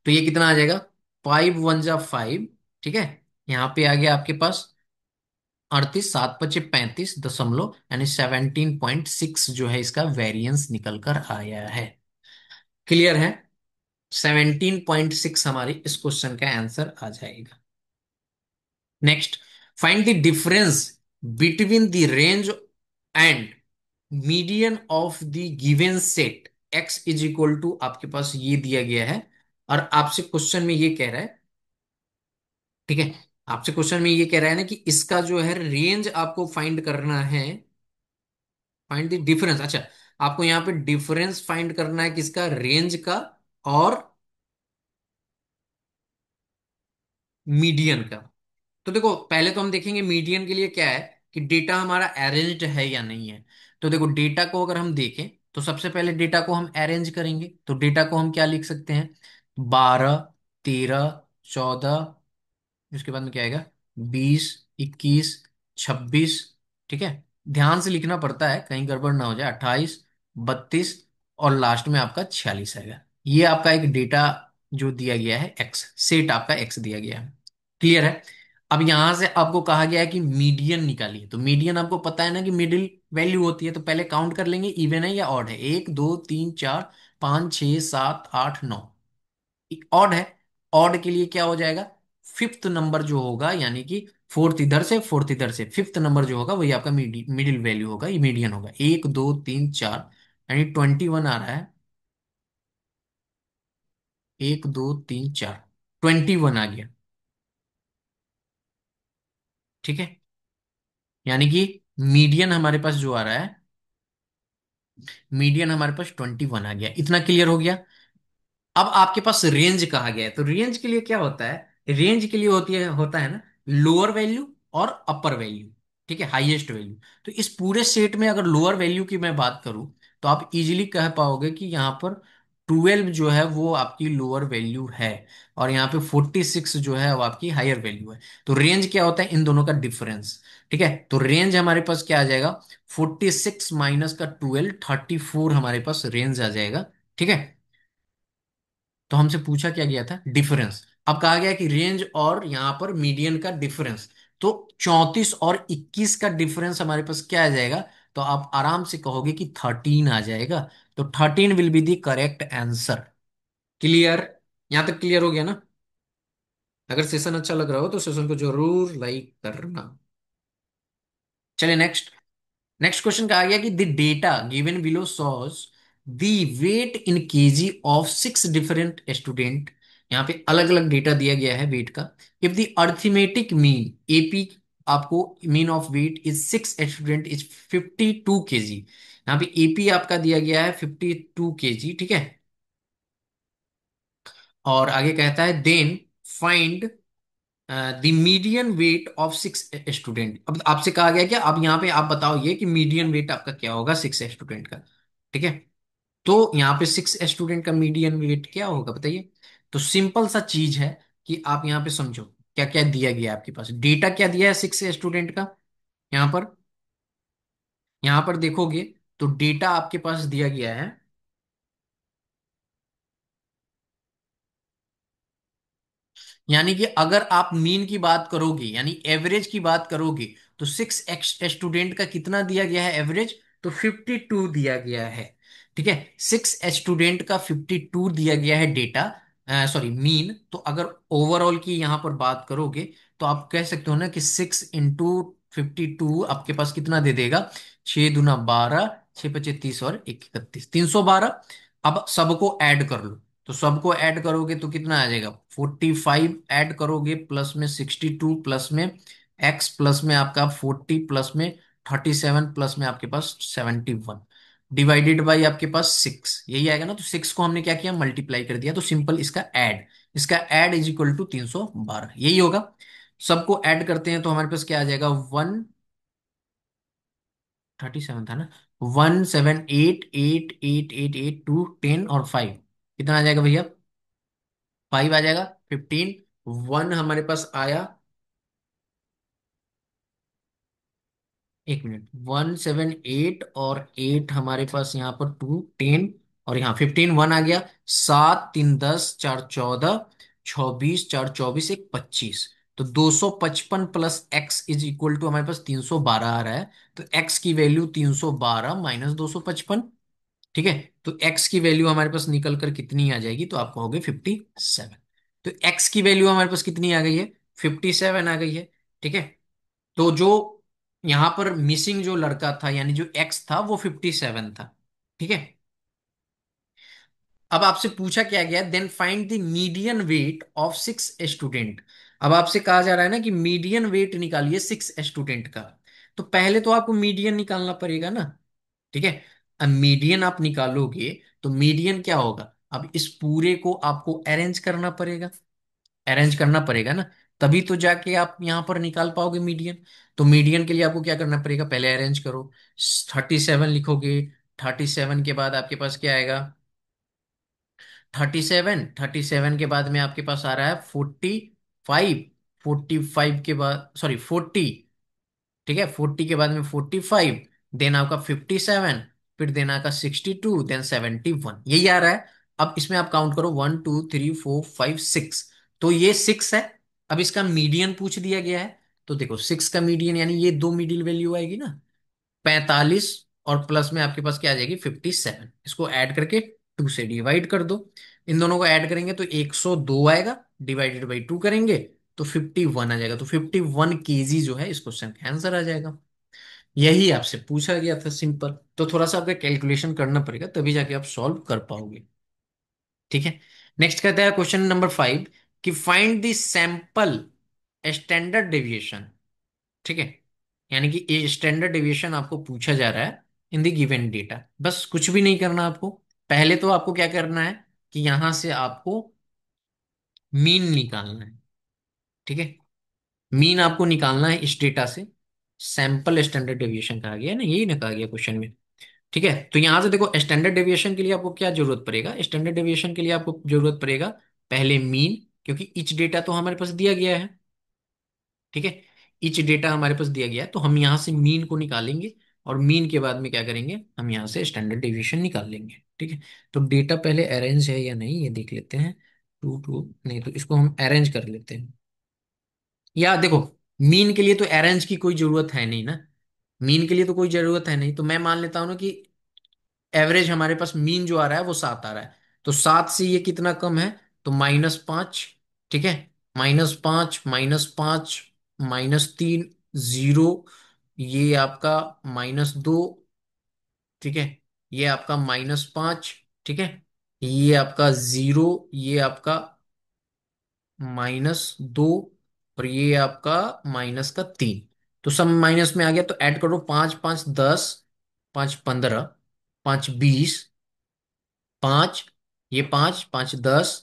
तो ये कितना आ जाएगा? 5 1 जा 5, ठीक है। यहाँ पे आ गया आपके पास 38, 7 × 5 = 35 यानी 17.6 जो है इसका वेरिएंस निकल कर आया है। क्लियर है? 17.6 हमारी इस क्वेश्चन का आंसर आ जाएगा। Next, find the difference between the range and median of the given set x is equal to, आपके पास ये दिया गया है और आपसे क्वेश्चन में ये कह रहा है, ठीक है, आपसे क्वेश्चन में ये कह रहा है ना कि इसका जो है रेंज आपको फाइंड करना है। फाइंड द डिफरेंस, अच्छा, आपको यहां पे डिफरेंस फाइंड करना है किसका? रेंज का और मीडियन का। तो देखो पहले तो हम देखेंगे मीडियन के लिए क्या है कि डेटा हमारा अरेंज्ड है या नहीं है। तो देखो डेटा को अगर हम देखें तो सबसे पहले डेटा को हम अरेंज करेंगे, तो डेटा को हम क्या लिख सकते हैं? 12 13 14, उसके बाद में क्या आएगा? 20 21 26, ठीक है। ध्यान से लिखना पड़ता है कहीं गड़बड़ ना हो जाए। 28 32, और लास्ट में आपका 46 आएगा। ये आपका एक डेटा जो दिया गया है एक्स, सेट आपका एक्स दिया गया है। क्लियर है? अब यहां से आपको कहा गया है कि मीडियन निकालिए, तो मीडियन आपको पता है ना कि मिडिल वैल्यू होती है। तो पहले काउंट कर लेंगे इवन है या ऑड है। 1 2 3 4 5 6 7 8 9, ऑड है। ऑड के लिए क्या हो जाएगा? फिफ्थ नंबर जो होगा, यानी कि फोर्थ इधर से फोर्थ इधर से, फिफ्थ नंबर जो होगा वही आपका मिडिल वैल्यू होगा, ये मीडियन होगा। 1 2 3 4, यानी 21 आ रहा है। 1 2 3 4, 21 आ गया, ठीक है। यानी कि मीडियन हमारे पास जो आ रहा है, मीडियन हमारे पास 21 आ गया। इतना क्लियर हो गया? अब आपके पास रेंज कहा गया है, तो रेंज के लिए क्या होता है? रेंज के लिए होता है ना लोअर वैल्यू और अपर वैल्यू, ठीक है, हाईएस्ट वैल्यू। तो इस पूरे सेट में अगर लोअर वैल्यू की मैं बात करूं तो आप इजीली कह पाओगे कि यहाँ पर 12 जो है वो आपकी लोअर वैल्यू है, और यहाँ पे 46 जो है वो आपकी हायर वैल्यू है। तो रेंज क्या होता है? इन दोनों का डिफरेंस, ठीक है। तो रेंज हमारे पास क्या आ जाएगा? 46 माइनस का 12, 34 हमारे पास रेंज आ जाएगा, ठीक है। तो हमसे पूछा क्या गया था? डिफरेंस। अब कहा गया कि रेंज और यहां पर मीडियन का डिफरेंस, तो 34 और 21 का डिफरेंस हमारे पास क्या आ जाएगा? तो आप आराम से कहोगे कि 13 आ जाएगा। तो 13 will be the correct answer. Clear? यहां तक क्लियर हो गया ना? अगर सेशन अच्छा लग रहा हो तो सेशन को जरूर लाइक करना। चलिए नेक्स्ट। नेक्स्ट क्वेश्चन का आ गया कि the data given below shows the weight in kg of 6 different student. यहाँ पे अलग अलग डेटा दिया गया है वेट का। इफ द अर्थमेटिक मीन एपी आपको mean of weight is 6 student is 52 kg। यहाँ पे एपी आपका दिया गया है 52 kg, ठीक है। और आगे कहता है then find the median weight of 6 student. अब आपसे कहा गया कि अब यहाँ पे आप बताओ ये कि मीडियन वेट आपका क्या होगा 6 स्टूडेंट का, ठीक है। तो यहाँ पे 6 स्टूडेंट का मीडियन वेट क्या होगा बताइए। तो सिंपल सा चीज है कि आप यहाँ पे समझो क्या क्या दिया गया है आपके पास, डेटा क्या दिया है 6 स्टूडेंट का। यहाँ पर यहाँ पर देखोगे तो डेटा आपके पास दिया गया है, यानी कि अगर आप मीन की बात करोगे यानी एवरेज की बात करोगे तो 6 स्टूडेंट का कितना दिया गया है एवरेज, तो 52 दिया गया है, ठीक है। 6 स्टूडेंट का 52 दिया गया है डेटा, सॉरी मीन। तो अगर ओवरऑल की यहां पर बात करोगे तो आप कह सकते हो ना कि 6 इंटू 52 आपके पास कितना दे देगा, 6 दूना 12, 6 25 30 और 1 31, 312। अब सबको ऐड कर लो, तो सबको ऐड करोगे तो कितना आ जाएगा, 45 ऐड करोगे प्लस में 62 प्लस में एक्स प्लस में आपका 40 प्लस में 37 प्लस में आपके पास 71 डिवाइडेड बाई आपके पास 6, यही आएगा ना। तो 6 को हमने क्या किया, मल्टीप्लाई कर दिया, तो सिंपल इसका ऐड इज इक्वल टू 312, यही होगा। सबको ऐड करते हैं तो हमारे पास क्या आ जाएगा, 137 था ना, 1788888 2 10 और 5, कितना आ जाएगा भैया, 5 आ जाएगा, 15, 1 हमारे पास आया, 1 मिनट, 178 और 8 हमारे पास यहाँ पर 2 10 और यहाँ 15, 1 आ गया, 7 3 10 4 14, 24 4 24 1 25, तो 255 plus x is equal to हमारे पास 312 आ रहा है। तो एक्स की वैल्यू 312 माइनस 255, ठीक है। तो एक्स की वैल्यू हमारे पास निकल कर कितनी आ जाएगी, तो आपको हो गई 57। तो एक्स की वैल्यू हमारे पास कितनी आ गई है, 57 आ गई है, ठीक है। तो जो यहां पर मिसिंग जो लड़का था यानी जो एक्स था वो 57 था, ठीक है। अब आपसे पूछा क्या गया, then find the median weight of 6 student. अब आपसे कहा जा रहा है ना कि मीडियन वेट निकालिए 6 स्टूडेंट का। तो पहले तो आपको मीडियन निकालना पड़ेगा ना, ठीक है। अब मीडियन आप निकालोगे तो मीडियन क्या होगा, अब इस पूरे को आपको अरेंज करना पड़ेगा ना, तभी तो जाके आप यहां पर निकाल पाओगे मीडियन। तो मीडियन के लिए आपको क्या करना पड़ेगा, पहले अरेंज करो, 37 लिखोगे, 37 के बाद आपके पास क्या आएगा, 37 के बाद में आपके पास आ रहा है 45, 45 के बाद सॉरी 40, ठीक है, 40 के बाद में 45, देन आपका 57, फिर देन आपका 62, देन 71, यही आ रहा है। अब इसमें आप काउंट करो 1 2 3 4 5 6, तो ये 6 है। अब इसका मीडियन पूछ दिया गया है, तो देखो 6 का मीडियन यानी ये दो मिडिल वैल्यू आएगी ना, 45 और प्लस में आपके पास क्या आ जाएगी 57, इसको ऐड करके 2 से डिवाइड कर दो। इन दोनों को ऐड करेंगे तो 102 आएगा, डिवाइडेड बाई 2 करेंगे तो 51 आ जाएगा। तो 51 kg जो है इस क्वेश्चन का आंसर आ जाएगा। यही आपसे पूछा गया था, सिंपल। तो थोड़ा सा आपका कैलकुलेशन करना पड़ेगा तभी जाके आप सॉल्व कर पाओगे, ठीक है। नेक्स्ट कहता है क्वेश्चन नंबर 5 कि find the sample standard deviation, ठीक है। यानी कि ये स्टैंडर्ड डेविएशन आपको पूछा जा रहा है इन द गिवन डेटा। बस कुछ भी नहीं करना आपको, पहले तो आपको क्या करना है कि यहां से आपको मीन निकालना है, ठीक है। मीन आपको निकालना है इस डेटा से, सैंपल स्टैंडर्ड डेविएशन कहा गया है ना, यही ना कहा गया क्वेश्चन में, ठीक है। तो यहां से देखो स्टैंडर्ड डेविएशन के लिए आपको क्या जरूरत पड़ेगा, स्टैंडर्ड डेविएशन के लिए आपको जरूरत पड़ेगा पहले मीन, क्योंकि ईच डेटा तो हमारे पास दिया गया है, ठीक है। ईच डेटा हमारे पास दिया गया है तो हम यहाँ से मीन को निकालेंगे, और मीन के बाद में क्या करेंगे, हम यहाँ से स्टैंडर्ड डेविएशन निकाल लेंगे, ठीक है। तो डेटा पहले अरेंज है या नहीं ये देख लेते हैं, टू टू नहीं तो इसको हम अरेंज कर लेते हैं। या देखो मीन के लिए तो अरेंज की कोई जरूरत है नहीं ना, मीन के लिए तो कोई जरूरत है नहीं, तो मैं मान लेता हूं ना कि एवरेज हमारे पास मीन जो आ रहा है वो 7 आ रहा है, तो 7 से ये कितना कम है, तो -5, ठीक है। -5 -5 -3, 0, ये आपका -2, ठीक है, ये आपका -5, ठीक है, ये आपका 0, ये आपका -2 और ये आपका -3। तो सब माइनस में आ गया, तो ऐड करो, 5 5 10, 5 15, 5 20, 5, ये 5 5 10,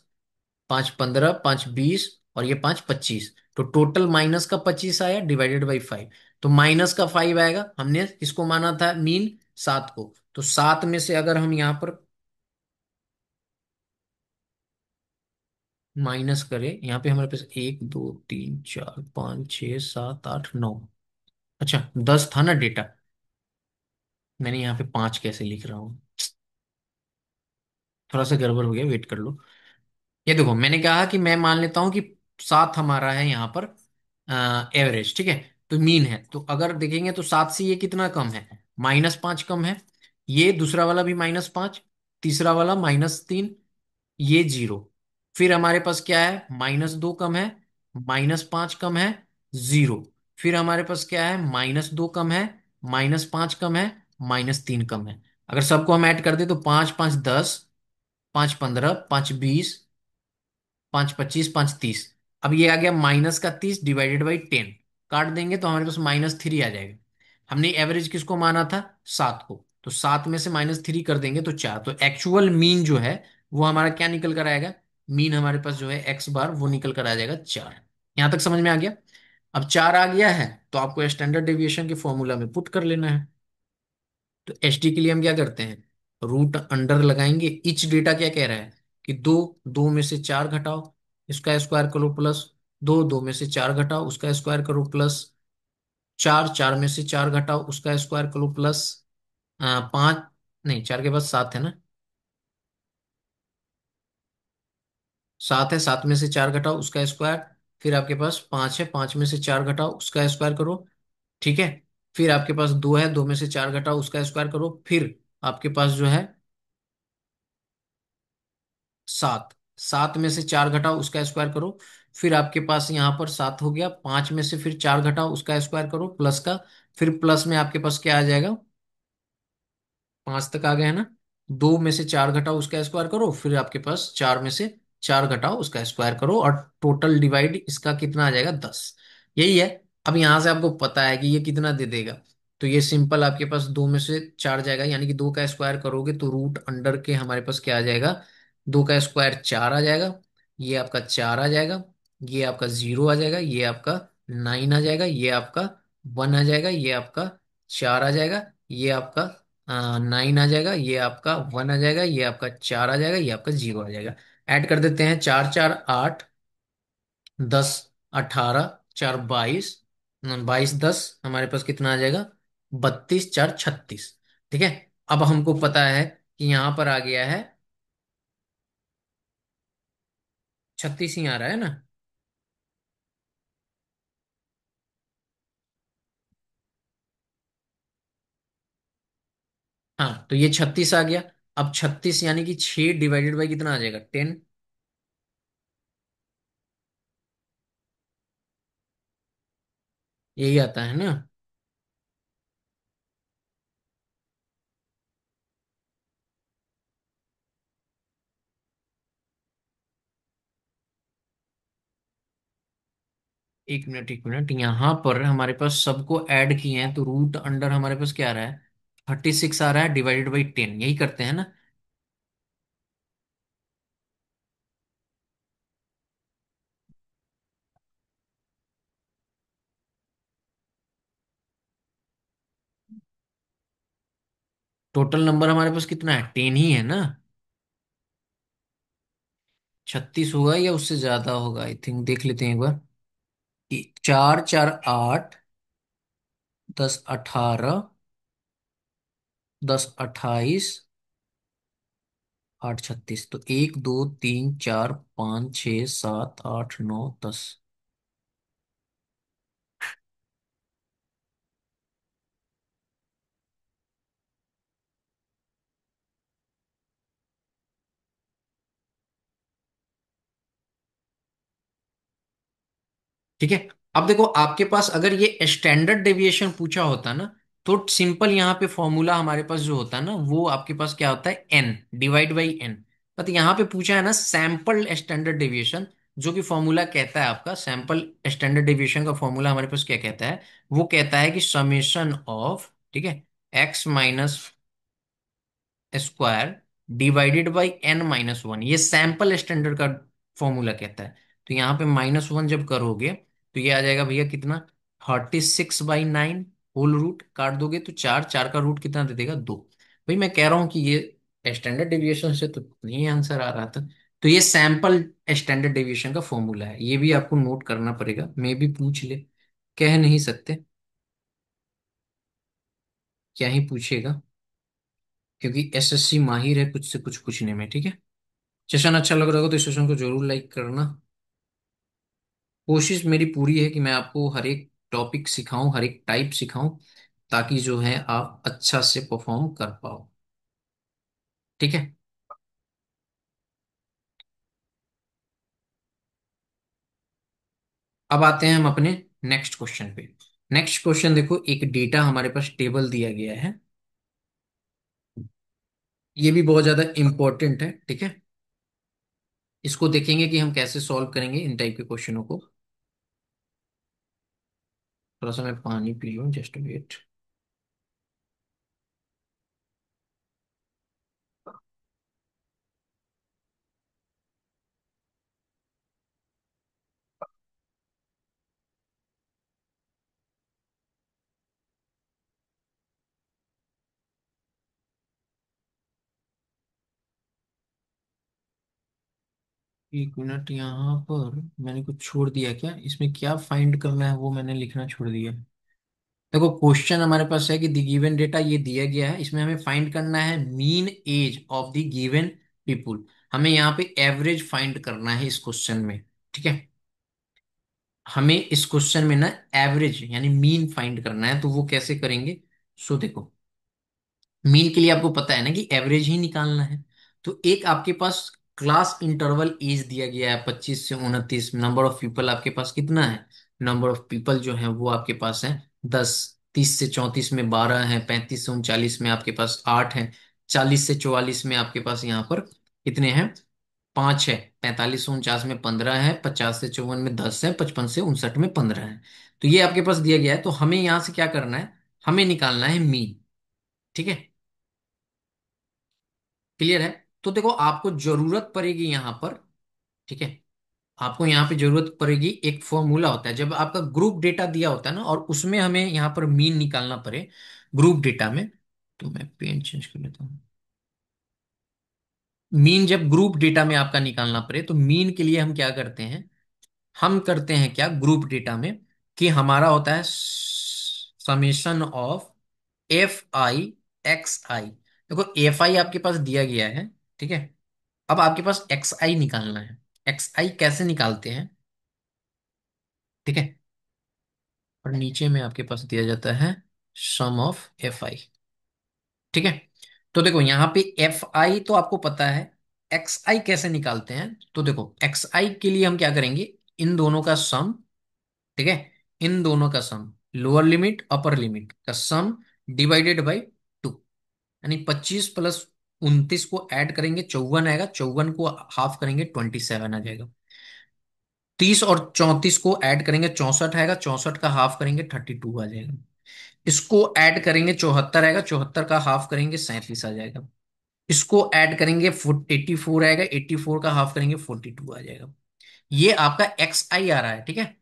5 15, 5 20, और ये 5 25। तो टोटल माइनस का 25 आया डिवाइडेड बाई 5। तो माइनस का 5 आएगा, हमने किसको माना था मीन, 7 को। तो 7 में से अगर हम यहां पर माइनस करें, यहाँ पे हमारे पास 1 2 3 4 5 6 7 8 9। अच्छा 10 था ना डेटा, मैंने यहाँ पे 5 कैसे लिख रहा हूँ, थोड़ा सा गड़बड़ हो गया, वेट कर लो। ये देखो, मैंने कहा कि मैं मान लेता हूं कि 7 हमारा है यहाँ पर एवरेज, ठीक है। तो मीन है, तो अगर देखेंगे तो 7 से ये कितना कम है, -5 कम है। ये दूसरा वाला भी -5, तीसरा वाला -3, ये 0। फिर हमारे पास क्या है, -2 कम है, -5 कम है, 0। फिर हमारे पास क्या है, -2 कम है, -5 कम है, -3 कम है। अगर सबको हम ऐड कर दे तो 5 5 10, 5 15, 5 20, 5 25, 5 30। अब ये आ गया -30 डिवाइडेड बाई 10। काट देंगे तो हमारे पास -3 आ जाएगा। हमने एवरेज किसको माना था, 7 को। तो 7 में से -3 कर देंगे तो 4। तो एक्चुअल मीन जो है वो हमारा क्या निकल कर आएगा, मीन हमारे पास जो है एक्स बार वो निकल कर आ जाएगा 4। यहां तक समझ में आ गया। अब 4 आ गया है तो आपको स्टैंडर्ड डेविएशन के फॉर्मूला में पुट कर लेना है। तो एच डी के लिए हम क्या करते हैं, रूट अंडर लगाएंगे। इच डेटा क्या कह रहा है कि दो, दो में से चार घटाओ, इसका स्क्वायर करो, प्लस दो, दो में से चार घटाओ, उसका स्क्वायर करो, प्लस चार, चार में से चार घटाओ, उसका स्क्वायर करो, प्लस पांच, नहीं चार के बाद सात है ना, सात है, सात में से चार घटाओ उसका स्क्वायर। फिर आपके पास पांच है, पांच में से चार घटाओ उसका स्क्वायर करो, ठीक है। फिर आपके पास दो है, दो में से चार घटाओ उसका स्क्वायर करो। फिर आपके पास जो है सात, सात में से चार घटाओ उसका स्क्वायर करो। फिर आपके पास यहाँ पर सात हो गया, पांच में से फिर चार घटाओ उसका स्क्वायर करो, प्लस का। फिर प्लस में आपके पास क्या आ जाएगा, पांच तक आ गए हैं ना। दो में से चार घटाओ उसका स्क्वायर करो, फिर आपके पास चार में से चार घटाओ उसका स्क्वायर करो, और टोटल डिवाइड इसका कितना आ जाएगा, 10। यही है। अब यहां से आपको पता है कि ये कितना दे देगा, तो ये सिंपल आपके पास दो में से चार जाएगा, यानी कि दो का स्क्वायर करोगे तो रूट अंडर के हमारे पास क्या आ जाएगा, दो का स्क्वायर चार आ जाएगा, ये आपका चार आ जाएगा, ये आपका जीरो आ जाएगा, ये आपका नाइन आ जाएगा, ये आपका वन आ जाएगा, ये आपका चार आ जाएगा, ये आपका नाइन आ जाएगा, ये आपका वन आ जाएगा, ये आपका चार आ जाएगा, ये आपका जीरो आ जाएगा। ऐड कर देते हैं, चार चार आठ, 10 18, चार 22, 22 10, हमारे पास कितना आ जाएगा, 32 4 36। ठीक है। अब हमको पता है कि यहां पर आ गया है 36 ही आ रहा है ना। हाँ, तो ये 36 आ गया। अब 36 यानी कि 6 डिवाइडेड बाई कितना आ जाएगा, 10। यही आता है ना। 1 मिनट 1 मिनट, यहाँ पर हमारे पास सबको ऐड किए हैं तो रूट अंडर हमारे पास क्या आ रहा है, 36 आ रहा है डिवाइडेड बाई 10, यही करते हैं ना। टोटल नंबर हमारे पास कितना है, 10 ही है ना। 36 होगा या उससे ज्यादा होगा, आई थिंक देख लेते हैं एक बार। चार चार आठ, 10 18, 10 28, 8 36। तो 1 2 3 4 5 6 7 8 9 10। ठीक है। अब देखो, आपके पास अगर ये स्टैंडर्ड डेविएशन पूछा होता ना, तो सिंपल यहाँ पे फॉर्मूला हमारे पास जो होता है ना, वो आपके पास क्या होता है, n divide by n. But यहाँ पे पूछा है ना सैंपल स्टैंडर्ड डेविएशन, जो कि फॉर्मूला कहता है आपका सैंपल स्टैंडर्ड डेविएशन का फॉर्मूला हमारे पास क्या कहता है, वो कहता है कि समेशन ऑफ, ठीक है, x minus square divided by n minus one, ये सैंपल स्टैंडर्ड का फॉर्मूला कहता है। तो यहाँ पे माइनस वन जब करोगे तो ये आ जाएगा भैया कितना, 36/9, होल रूट काट दोगे तो चार, चार का रूट कितना दे देगा, दो। भाई मैं कह रहा हूँ कि ये स्टैंडर्ड डेविएशन से तो नहीं आंसर आ रहा था। तो ये सैंपल स्टैंडर्ड डेविएशन का फॉर्मूला है, ये भी आपको नोट करना पड़ेगा, मे भी पूछ ले, कह नहीं सकते, क्या ही पूछेगा, क्योंकि एसएससी माहिर है कुछ से कुछ पूछने में, ठीक है। सेशन अच्छा लग रहा होगा तो इस सेशन को जरूर लाइक करना। कोशिश मेरी पूरी है कि मैं आपको हर एक टॉपिक सिखाऊं, हर एक टाइप सिखाऊं, ताकि जो है आप अच्छा से परफॉर्म कर पाओ, ठीक है। अब आते हैं हम अपने नेक्स्ट क्वेश्चन पे। नेक्स्ट क्वेश्चन देखो, एक डेटा हमारे पास टेबल दिया गया है, ये भी बहुत ज्यादा इंपॉर्टेंट है, ठीक है। इसको देखेंगे कि हम कैसे सॉल्व करेंगे इन टाइप के क्वेश्चनों को। थोड़ा सा मैं पानी पी लूं, जस्ट वेट। एक मिनट, यहाँ पर मैंने कुछ छोड़ दिया क्या, इसमें क्या फाइंड करना है वो मैंने लिखना छोड़ दिया। देखो क्वेश्चन हमारे पास है कि द गिवन डेटा ये दिया गया है, इसमें हमें फाइंड करना है mean age of the given people. हमें यहाँ पे एवरेज फाइंड करना है इस क्वेश्चन में, ठीक है। हमें इस क्वेश्चन में ना एवरेज यानी मीन फाइंड करना है, तो वो कैसे करेंगे। सो देखो, मीन के लिए आपको पता है ना कि एवरेज ही निकालना है। तो एक आपके पास क्लास इंटरवल एज दिया गया है 25 से 29, नंबर ऑफ पीपल आपके पास कितना है, नंबर ऑफ पीपल जो है वो आपके पास है 10, 30 से 34 में 12 है, 35 से 39 में आपके पास 8 है, 40 से 44 में आपके पास यहाँ पर कितने हैं, 5 है, 45 से 49 में 15 है, 50 से 54 में 10 है, 55 से 59 में 15 है। तो ये आपके पास दिया गया है, तो हमें यहाँ से क्या करना है, हमें निकालना है मीन, ठीक है। क्लियर है। तो देखो आपको जरूरत पड़ेगी यहाँ पर, ठीक है, आपको यहाँ पे जरूरत पड़ेगी, एक फॉर्मूला होता है जब आपका ग्रुप डेटा दिया होता है ना और उसमें हमें यहाँ पर मीन निकालना पड़े ग्रुप डेटा में। तो मैं पेन चेंज कर लेता हूँ। मीन जब ग्रुप डेटा में आपका निकालना पड़े तो मीन के लिए हम क्या करते हैं, हम करते हैं क्या ग्रुप डेटा में, कि हमारा होता है समेशन ऑफ Fi xi। देखो Fi आपके पास दिया गया है, ठीक है। अब आपके पास xi निकालना है। xi कैसे निकालते हैं, ठीक है। और नीचे में आपके पास दिया जाता है सम ऑफ Fi, ठीक है। तो देखो यहाँ पे Fi तो आपको पता है, xi कैसे निकालते हैं, तो देखो xi के लिए हम क्या करेंगे, इन दोनों का सम, ठीक है, इन दोनों का सम, लोअर लिमिट अपर लिमिट का सम डिवाइडेड बाई 2, यानी 25 + 29 को ऐड करेंगे 54 आएगा, 54 को हाफ करेंगे 27 आ जाएगा। 30 और 34 को ऐड करेंगे 64 आएगा, 64 का हाफ करेंगे 32 आ जाएगा। इसको ऐड करेंगे 74 आएगा, 74 का हाफ करेंगे 37 आ जाएगा। इसको ऐड करेंगे 84 आएगा, 84 का हाफ करेंगे 42 आ जाएगा। ये आपका एक्स आई आ रहा है, ठीक है।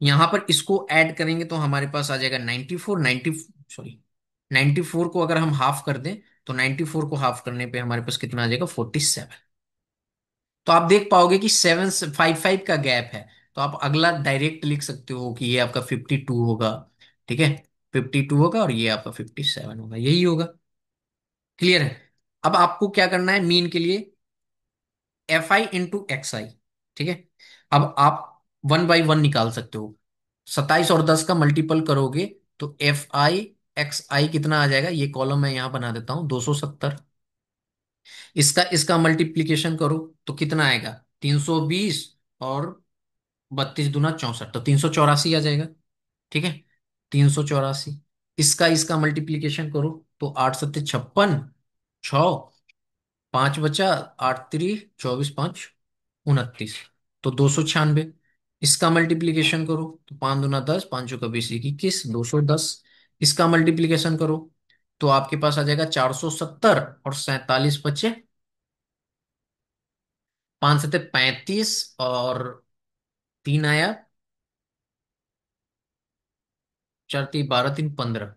यहां पर इसको ऐड करेंगे तो हमारे पास आ जाएगा 94, 90, सॉरी, 94 को अगर हम हाफ कर दें तो 94 को हाफ करने पे हमारे पास कितना आ जाएगा, 47। तो आप देख पाओगे कि 755 का गैप है। तो आप अगला डायरेक्ट लिख सकते हो कि ये आपका 52 होगा, ठीक है, 52 होगा और ये आपका 57 होगा, यही होगा। क्लियर है। अब आपको क्या करना है मीन के लिए, Fi × xi, ठीक है। अब आप 1/1 निकाल सकते हो, 27 और 10 का मल्टीपल करोगे तो Fi xi कितना आ जाएगा, ये कॉलम मैं यहां बना देता हूं 270। इसका इसका मल्टीप्लीकेशन करो तो कितना आएगा, 320 और 32 × 2 = 64, तो 384 आ जाएगा, ठीक है, 384। इसका इसका मल्टीप्लीकेशन करो तो 8 × 7 = 56, 6, 5 बचा, 8 × 3 = 24, 5 × 29। तो 296। इसका मल्टीप्लीकेशन करो तो 5 दूना 10, 5 चौका 20, 21, 210। इसका मल्टीप्लीकेशन करो तो आपके पास आ जाएगा 470, और 47 बचे, 5 7 35, और 3 आया, 4 3 12 3 15।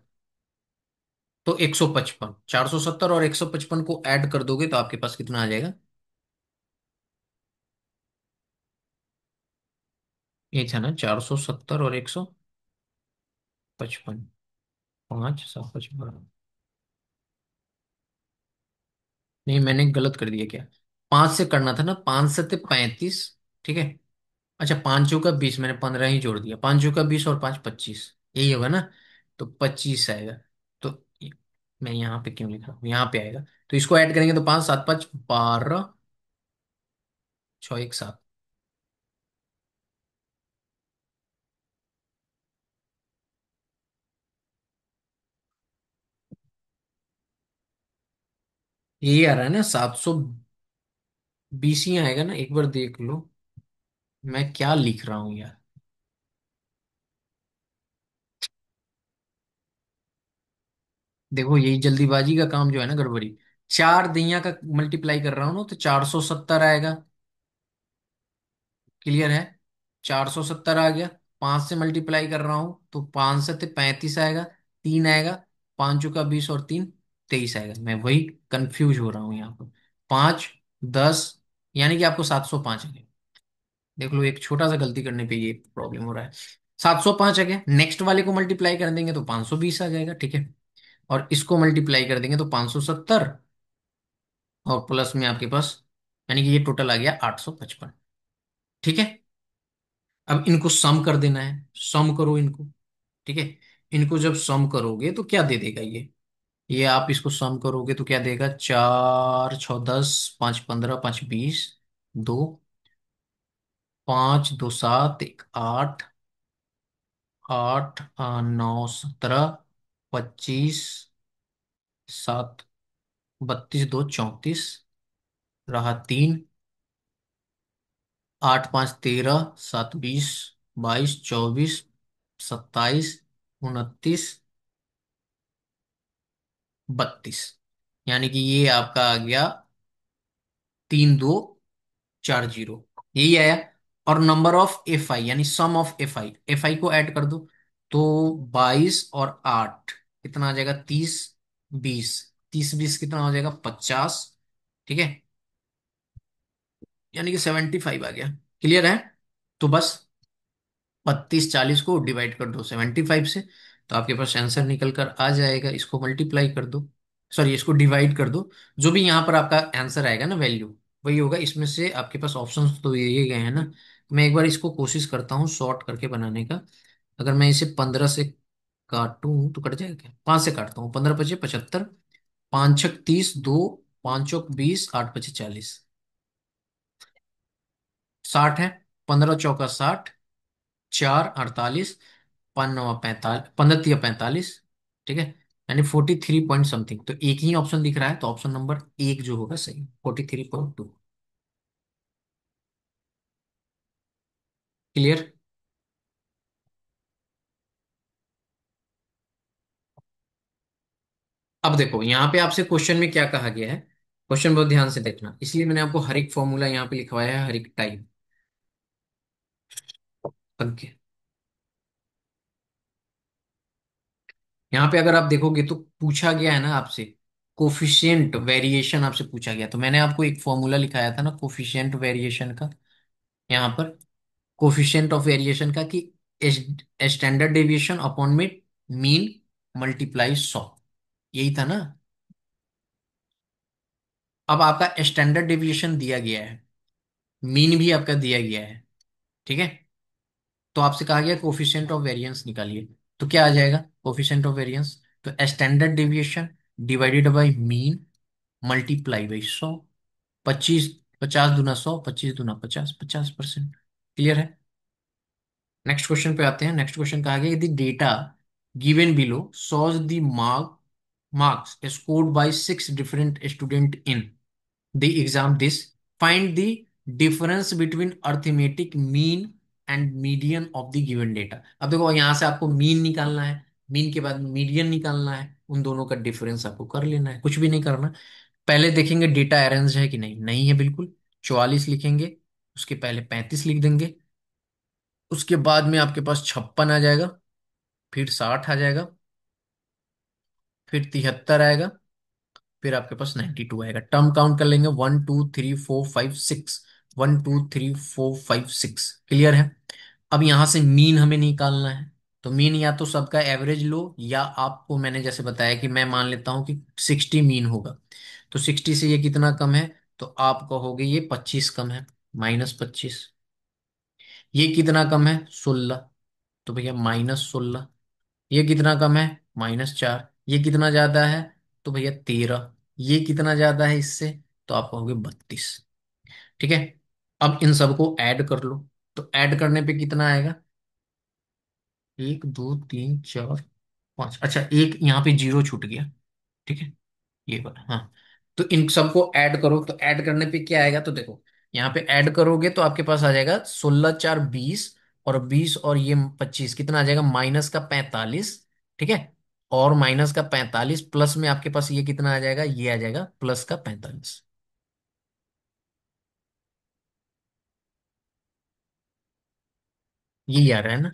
तो 155, 470 और 155 को ऐड कर दोगे तो आपके पास कितना आ जाएगा? ये था ना, 470 और 155। 5 7 55। नहीं, मैंने गलत कर दिया क्या? 5 से करना था ना, 5 7 35। ठीक है। अच्छा, 5 चौका 20, मैंने 15 ही जोड़ दिया। 5 चौका 20 और 5 25, यही होगा ना? तो 25 आएगा। तो मैं यहाँ पे क्यों लिख रहा हूँ, यहाँ पे आएगा। तो इसको ऐड करेंगे तो 5 7 5 12, 6 1 7। यही आ रहा है ना, 720 ही आएगा ना, एक बार देख लो। मैं क्या लिख रहा हूँ यार। देखो, यही जल्दीबाजी का काम जो है ना, गड़बड़ी। 4 दिया का मल्टीप्लाई कर रहा हूँ ना, तो 470 आएगा। क्लियर है? 470 आ गया। 5 से मल्टीप्लाई कर रहा हूं तो 5 7 35 आएगा। 3 आएगा। 5 चौका 20 और 3 23 आएगा। मैं वही कंफ्यूज हो रहा हूँ यहाँ पर। 5 10, यानी कि आपको 705 आ गया। देख लो, एक छोटा सा गलती करने पे ये प्रॉब्लम हो रहा है। 705 आ गया। नेक्स्ट वाले को मल्टीप्लाई कर देंगे तो 520 आ जाएगा। ठीक है। और इसको मल्टीप्लाई कर देंगे तो 570, और प्लस में आपके पास, यानी कि ये टोटल आ गया 855। ठीक है। अब इनको सम कर देना है। सम करो इनको। ठीक है। इनको जब सम करोगे तो क्या दे देगा ये आप इसको सम करोगे तो क्या देगा? 4 6 10, 5 15, 5 20, 2, 5 2 7, 1 8, 8 9 17, 25, 7 32 2 34, रहा 3, 8 5 13, 7 20 22 24, 27 29 32। यानी कि ये आपका आ गया 3240, यही आया। और नंबर ऑफ एफ आई, यानी सम ऑफ एफ आई को ऐड कर दो तो 22 और 8 कितना आ जाएगा? 30 20। 30 20 कितना हो जाएगा? 50। ठीक है। यानी कि 75 आ गया। क्लियर है? तो बस 32 40 को डिवाइड कर दो 75 से, तो आपके पास आंसर निकल कर आ जाएगा। इसको मल्टीप्लाई कर दो, सॉरी, इसको डिवाइड कर दो। जो भी यहाँ पर आपका आंसर आएगा ना, वैल्यू वही होगा। इसमें से आपके पास ऑप्शंस तो ये गए हैं ना। मैं एक बार इसको कोशिश करता हूँ शॉर्ट करके बनाने का। अगर मैं इसे 15 से काटूं तो कट जाएगा क्या? 5 से काटता हूँ। 15 5 75, 5 6 30, 2, 5 चौक 20, 8 5 40, 60 है। 15 चौका 60, 4 48, 5 9 45, 15 3 45। ठीक है। यानी 43 पॉइंट समथिंग। तो एक ही ऑप्शन दिख रहा है, तो ऑप्शन नंबर एक जो होगा सही, 43.2। क्लियर? अब देखो, यहाँ पे आपसे क्वेश्चन में क्या कहा गया है। क्वेश्चन बहुत ध्यान से देखना, इसलिए मैंने आपको हर एक फॉर्मूला यहाँ पे लिखवाया है, हर एक टाइप। ओके। यहाँ पे अगर आप देखोगे तो पूछा गया है ना आपसे, कोफिशिएंट वेरिएशन आपसे पूछा गया। तो मैंने आपको एक फॉर्मूला लिखाया था ना कोफिशिएंट वेरिएशन का, यहाँ पर। कोफिशिएंट ऑफ वेरिएशन का कि स्टैंडर्ड डेविएशन अपॉन में मीन मल्टीप्लाई 100, यही था ना। अब आपका स्टैंडर्ड डेविएशन दिया गया है, मीन भी आपका दिया गया है। ठीक है। तो आपसे कहा गया कोफिशिएंट ऑफ वेरिएंस निकालिए। तो क्या आ जाएगा कोफिशिएंट ऑफ वेरिएंस? तो standard deviation divided by mean multiply by 100। 25, 50 दूना 100, 25 दूना 50, 50%। क्लियर है? नेक्स्ट क्वेश्चन पे आते हैं। नेक्स्ट क्वेश्चन कहा गया, यदि data given below shows the marks scored by 6 different student in the exam, this find the difference between arithmetic mean and median of the given data. अब देखो यहां से आपको मीन निकालना है, मीन के बाद मीडियन निकालना है, उन दोनों का डिफरेंस आपको कर लेना है, कुछ भी नहीं करना। पहले देखेंगे डेटा अरेंज है कि नहीं, नहीं है बिल्कुल। 44 लिखेंगे, उसके पहले 35 लिख देंगे, उसके बाद में आपके पास 56 आ जाएगा, फिर 60 आ जाएगा, फिर 73 आएगा, फिर आपके पास 92 आएगा। टर्म काउंट कर लेंगे, 1 2 3 4 5 6, 1 2 3 4 5 6। क्लियर है। अब यहां से मीन हमें निकालना है, तो मीन या तो सबका एवरेज लो, या आपको मैंने जैसे बताया कि मैं मान लेता हूं कि 60 मीन होगा, तो 60 से ये कितना कम है, तो आप कहोगे ये 25 कम है, -25। ये कितना कम है, 16, तो भैया -16। ये कितना कम है, -4। ये कितना ज्यादा है, तो भैया 13। ये कितना ज्यादा है इससे, तो आप कहोगे 32। ठीक है। अब इन सबको ऐड कर लो, तो ऐड करने पे कितना आएगा, 1 2 3 4 5। अच्छा, एक यहाँ पे जीरो छूट गया। ठीक है, ये वाला, हाँ। तो इन सबको ऐड करो, तो ऐड करने पे क्या आएगा, तो देखो यहाँ पे ऐड करोगे तो आपके पास आ जाएगा 16 4 20, और 20 और ये 25 कितना आ जाएगा, -45। ठीक है। और -45 प्लस में आपके पास ये कितना आ जाएगा, ये आ जाएगा +45। यही आ रहा है ना।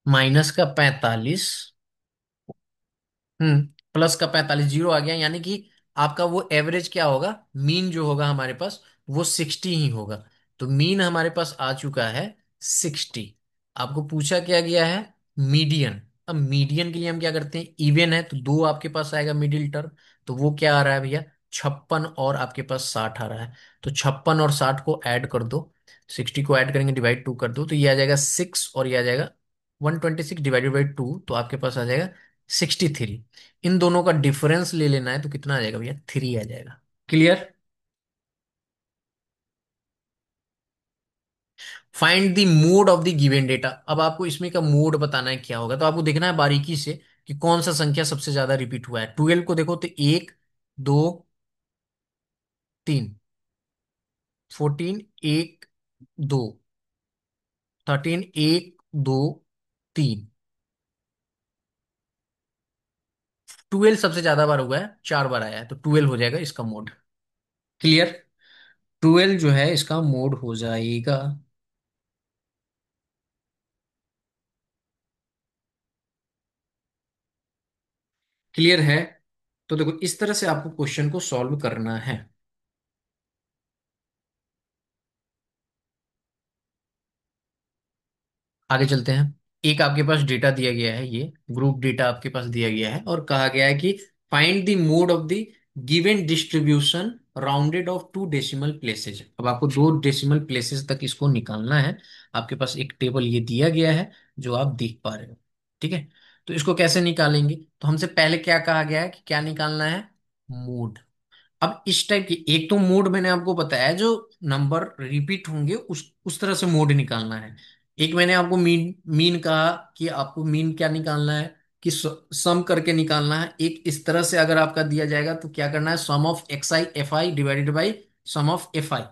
-45, +45, जीरो आ गया, यानी कि आपका वो एवरेज क्या होगा, मीन जो होगा हमारे पास वो 60 ही होगा। तो मीन हमारे पास आ चुका है 60। आपको पूछा क्या गया है, मीडियन। अब मीडियन के लिए हम क्या करते हैं, इवन है तो दो आपके पास आएगा मिडिल टर्म, तो वो क्या आ रहा है भैया, 56 और आपके पास 60 आ रहा है। तो 56 और 60 को ऐड कर दो, 60 को ऐड करेंगे, डिवाइड 2 कर दो, तो ये आ जाएगा 6, और ये आ जाएगा 126 डिवाइडेड बाई 2, तो आपके पास आ जाएगा 63। इन दोनों का डिफरेंस ले लेना है, तो कितना आ जाएगा भैया, 3 आ जाएगा। Clear. Find the mode of the given data. अब आपको इसमें का मोड बताना है क्या होगा, तो आपको देखना है बारीकी से कि कौन सा संख्या सबसे ज्यादा रिपीट हुआ है। 12 को देखो तो 1 2 3, 14 1 2, 13 1 2 3, 12 सबसे ज्यादा बार हुआ है, 4 बार आया है, तो 12 हो जाएगा इसका मोड। क्लियर। 12 जो है इसका मोड हो जाएगा। क्लियर है। तो देखो इस तरह से आपको क्वेश्चन को सॉल्व करना है। आगे चलते हैं। एक आपके पास डेटा दिया गया है, ये ग्रुप डेटा आपके पास दिया गया है, और कहा गया है कि find the mode of the given distribution rounded off 2 decimal places. अब आपको 2 डेसिमल प्लेसेस तक इसको निकालना है। आपके पास एक टेबल ये दिया गया है, जो आप देख पा रहे हो। ठीक है। तो इसको कैसे निकालेंगे, तो हमसे पहले क्या कहा गया है कि क्या निकालना है, मोड। अब इस टाइप की एक तो मोड मैंने आपको बताया, जो नंबर रिपीट होंगे उस तरह से मोड निकालना है। एक मैंने आपको मीन मीन कहा कि आपको मीन क्या निकालना है, कि सम करके निकालना है। एक इस तरह से अगर आपका दिया जाएगा तो क्या करना है, sum of X I F I divided by sum of F I,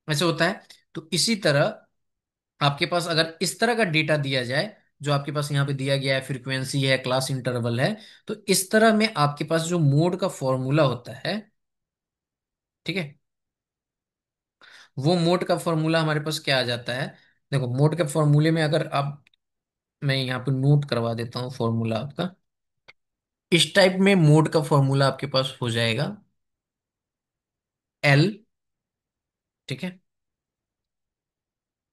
ऐसे होता है। तो इसी तरह आपके पास अगर इस तरह का डेटा दिया जाए, जो आपके पास यहाँ पे दिया गया है, फ्रीक्वेंसी है, क्लास इंटरवल है, तो इस तरह में आपके पास जो मोड का फॉर्मूला होता है, ठीक है, वो मोड का फॉर्मूला हमारे पास क्या आ जाता है। देखो मोड के फॉर्मूले में अगर आप, मैं यहाँ पे नोट करवा देता हूँ फॉर्मूला आपका। इस टाइप में मोड का फॉर्मूला आपके पास हो जाएगा, एल, ठीक है,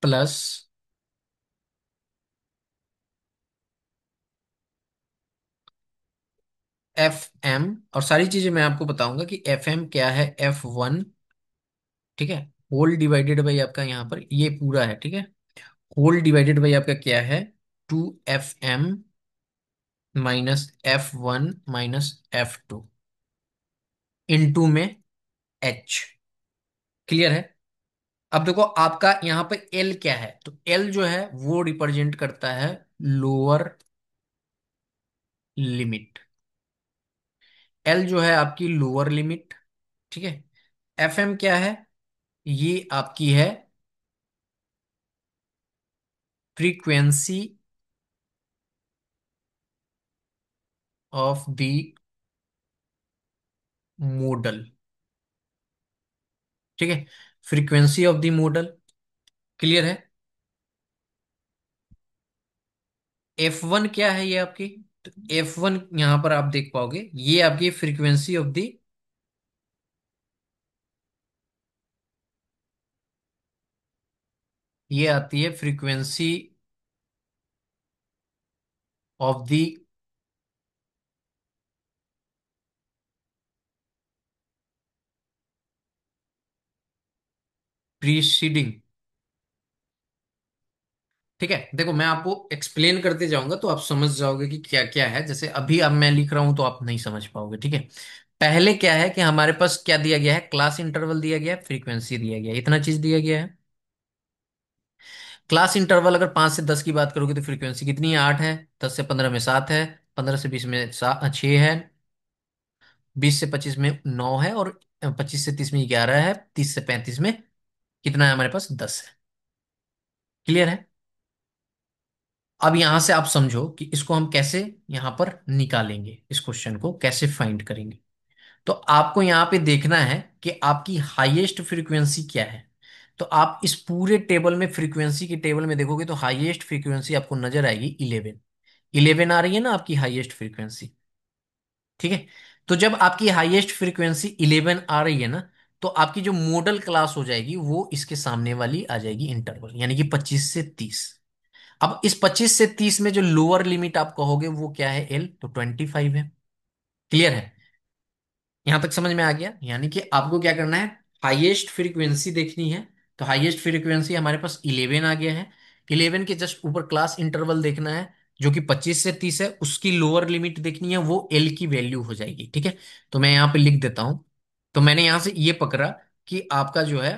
प्लस एफ एम। और सारी चीजें मैं आपको बताऊंगा कि एफ एम क्या है, F1, ठीक है, होल डिवाइडेड बाई आपका यहाँ पर ये पूरा है, ठीक है, होल डिवाइडेड बाई आपका क्या है, 2FM -F1 -F2 इनटू में H। क्लियर है। अब देखो आपका यहाँ पे एल क्या है, तो एल जो है वो रिप्रेजेंट करता है लोअर लिमिट। एल जो है आपकी लोअर लिमिट। ठीक है। एफ एम क्या है? ये आपकी है फ्रीक्वेंसी ऑफ द मॉडल। ठीक है। Frequency of the model. Clear है? एफ वन क्या है ये आपकी? तो एफ वन यहां पर आप देख पाओगे, ये आपकी फ्रीक्वेंसी ऑफ द, ये आती है फ्रीक्वेंसी ऑफ द प्रीसीडिंग। ठीक है, देखो मैं आपको एक्सप्लेन करते जाऊंगा तो आप समझ जाओगे कि क्या क्या है। जैसे अभी अब मैं लिख रहा हूं तो आप नहीं समझ पाओगे। ठीक है। पहले क्या है कि हमारे पास क्या दिया गया है? क्लास इंटरवल दिया गया है, फ्रीक्वेंसी दिया गया है, इतना चीज दिया गया है। क्लास इंटरवल अगर 5 से 10 की बात करोगे तो फ्रीक्वेंसी कितनी है? 8 है। 10 से 15 में 7 है। 15 से 20 में 6 है। 20 से 25 में 9 है। और 25 से 30 में 11 है। 30 से 35 में कितना है हमारे पास? 10 है। क्लियर है? अब यहां से आप समझो कि इसको हम कैसे यहां पर निकालेंगे, इस क्वेश्चन को कैसे फाइंड करेंगे। तो आपको यहां पे देखना है कि आपकी हाईएस्ट फ्रीक्वेंसी क्या है। तो आप इस पूरे टेबल में, फ्रीक्वेंसी के टेबल में देखोगे तो हाईएस्ट फ्रीक्वेंसी आपको नजर आएगी 11। 11 आ रही है ना आपकी हाईएस्ट फ्रीक्वेंसी। ठीक है। तो जब आपकी हाईएस्ट फ्रीक्वेंसी 11 आ रही है ना, तो आपकी जो मॉडल क्लास हो जाएगी वो इसके सामने वाली आ जाएगी इंटरवल, यानी कि 25 से 30। अब इस 25 से 30 में जो लोअर लिमिट आप कहोगे वो क्या है? एल, तो 25 है। क्लियर है? यहां तक समझ में आ गया? यानी कि आपको क्या करना है? हाईएस्ट फ्रीक्वेंसी देखनी है। तो हाईएस्ट फ्रीक्वेंसी हमारे पास 11 आ गया है। 11 के जस्ट ऊपर क्लास इंटरवल देखना है जो कि 25 से 30 है। उसकी लोअर लिमिट देखनी है, वो एल की वैल्यू हो जाएगी। ठीक है। तो मैं यहां पे लिख देता हूं। तो मैंने यहां से ये पकड़ा कि आपका जो है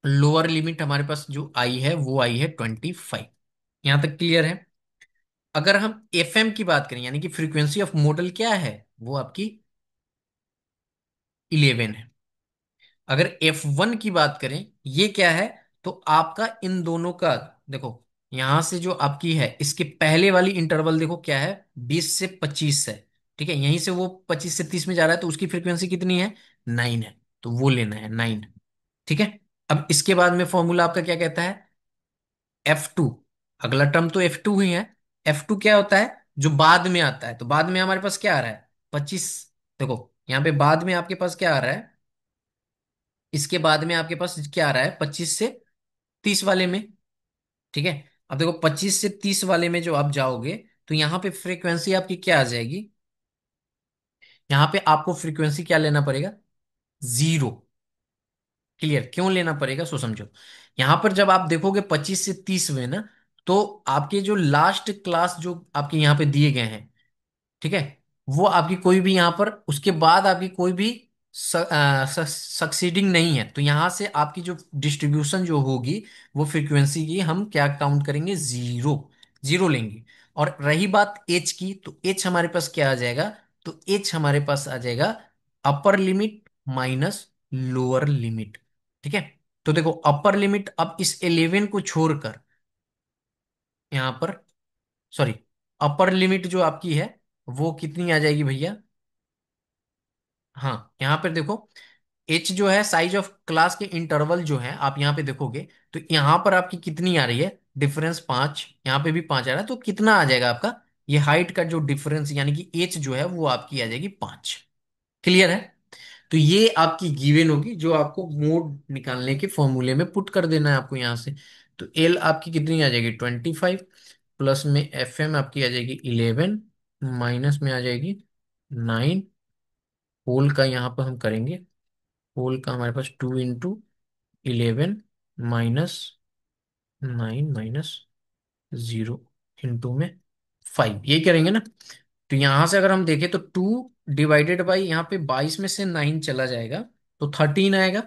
लोअर लिमिट हमारे पास जो आई है वो आई है 25। यहां तक क्लियर है? अगर हम एफएम की बात करें, यानी कि फ्रीक्वेंसी ऑफ मॉडल क्या है, वो आपकी 11 है। अगर F1 की बात करें, ये क्या है? तो आपका इन दोनों का, देखो यहां से जो आपकी है इसके पहले वाली इंटरवल देखो क्या है? 20 से 25 है। ठीक है। यहीं से वो 25 से 30 में जा रहा है, तो उसकी फ्रीक्वेंसी कितनी है? 9 है। तो वो लेना है 9। ठीक है। अब इसके बाद में फॉर्मूला आपका क्या कहता है? F2। अगला टर्म तो F2 ही है। F2 क्या होता है? जो बाद में आता है। तो बाद में हमारे पास क्या आ रहा है? 25। देखो यहाँ पे बाद में आपके पास क्या आ रहा है? इसके बाद में आपके पास क्या आ रहा है? 25 से 30 वाले में। ठीक है। अब देखो 25 से 30 वाले में जो आप जाओगे तो यहाँ पे फ्रीक्वेंसी आपकी क्या आ जाएगी? यहाँ पे आपको फ्रीक्वेंसी क्या लेना पड़ेगा? 0। क्लियर? क्यों लेना पड़ेगा सो समझो। यहां पर जब आप देखोगे 25 से 30 में ना, तो आपके जो लास्ट क्लास जो आपके यहाँ पे दिए गए हैं, ठीक है, वो आपकी कोई भी यहां पर उसके बाद आपकी कोई भी सक्सीडिंग नहीं है। तो यहां से आपकी जो डिस्ट्रीब्यूशन जो होगी वो फ्रीक्वेंसी की हम क्या काउंट करेंगे? 0। 0 लेंगे। और रही बात एच की, तो एच हमारे पास क्या आ जाएगा? तो एच हमारे पास आ जाएगा upper limit minus lower limit. ठीक है। तो देखो अपर लिमिट अब इस 11 को छोड़कर यहां पर, सॉरी, अपर लिमिट जो आपकी है वो कितनी आ जाएगी भैया? हाँ, यहां पर देखो एच जो है साइज ऑफ क्लास के इंटरवल जो है, आप यहां पे देखोगे तो यहां पर आपकी कितनी आ रही है? डिफरेंस 5। यहां पे भी 5 आ रहा है, तो कितना आ जाएगा आपका? ये हाइट का जो डिफरेंस यानी कि एच जो है वो आपकी आ जाएगी 5। क्लियर है? तो ये आपकी गिवन होगी जो आपको मोड निकालने के फॉर्मूले में पुट कर देना है आपको यहां से। तो एल आपकी कितनी आ जाएगी? 25। प्लस में एफ एम आपकी आ जाएगी 11। माइनस में आ जाएगी 9। होल का यहाँ पर हम करेंगे। होल का हमारे पास 2 इंटू 11 माइनस 9 माइनस 0 इंटू में 5, यही करेंगे ना। तो यहां से अगर हम देखें तो 2 डिवाइडेड बाई यहाँ पे 22 में से 9 चला जाएगा तो 13 आएगा।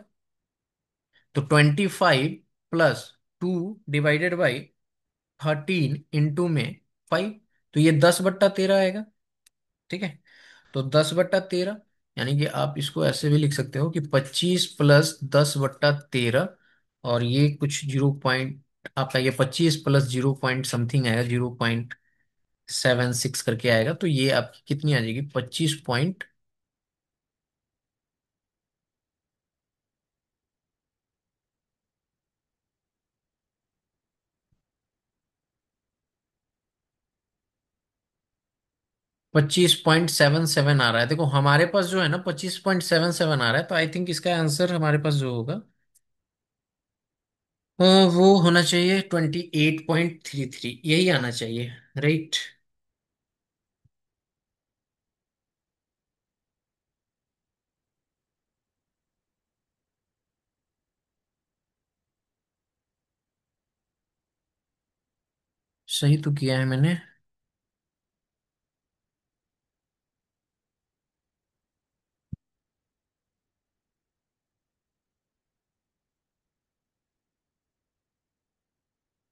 तो 25 प्लस 2 डिवाइडेड बाई 13 इंटू में 5, तो ये 10/13 आएगा। ठीक है। तो 10/13, यानी कि आप इसको ऐसे भी लिख सकते हो कि 25 + 10/13, और ये कुछ 0 पॉइंट, आपका ये 25 + 0 पॉइंट समथिंग आएगा, 0.76 करके आएगा। तो ये आपकी कितनी आ जाएगी, 25 पॉइंट, पच्चीस पॉइंट सेवन सेवन आ रहा है। देखो हमारे पास जो है ना 25.77 आ रहा है, तो आई थिंक इसका आंसर हमारे पास जो होगा अ, वो होना चाहिए 28.33, यही आना चाहिए, राइट। सही तो किया है मैंने।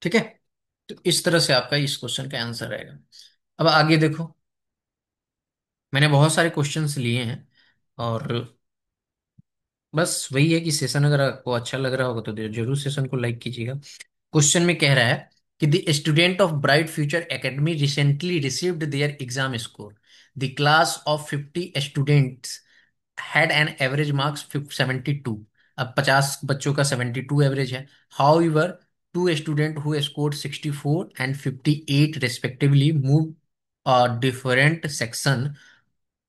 ठीक है, तो इस तरह से आपका इस क्वेश्चन का आंसर रहेगा। अब आगे देखो, मैंने बहुत सारे क्वेश्चंस लिए हैं, और बस वही है कि सेशन अगर आपको अच्छा लग रहा होगा तो जरूर सेशन को लाइक कीजिएगा। क्वेश्चन में कह रहा है कि the student of bright future academy recently received their exam score. The class of 50 students had an average marks 72। अब 50 बच्चों का 72 एवरेज है। However, two student who scored 64 and 58 respectively move different section,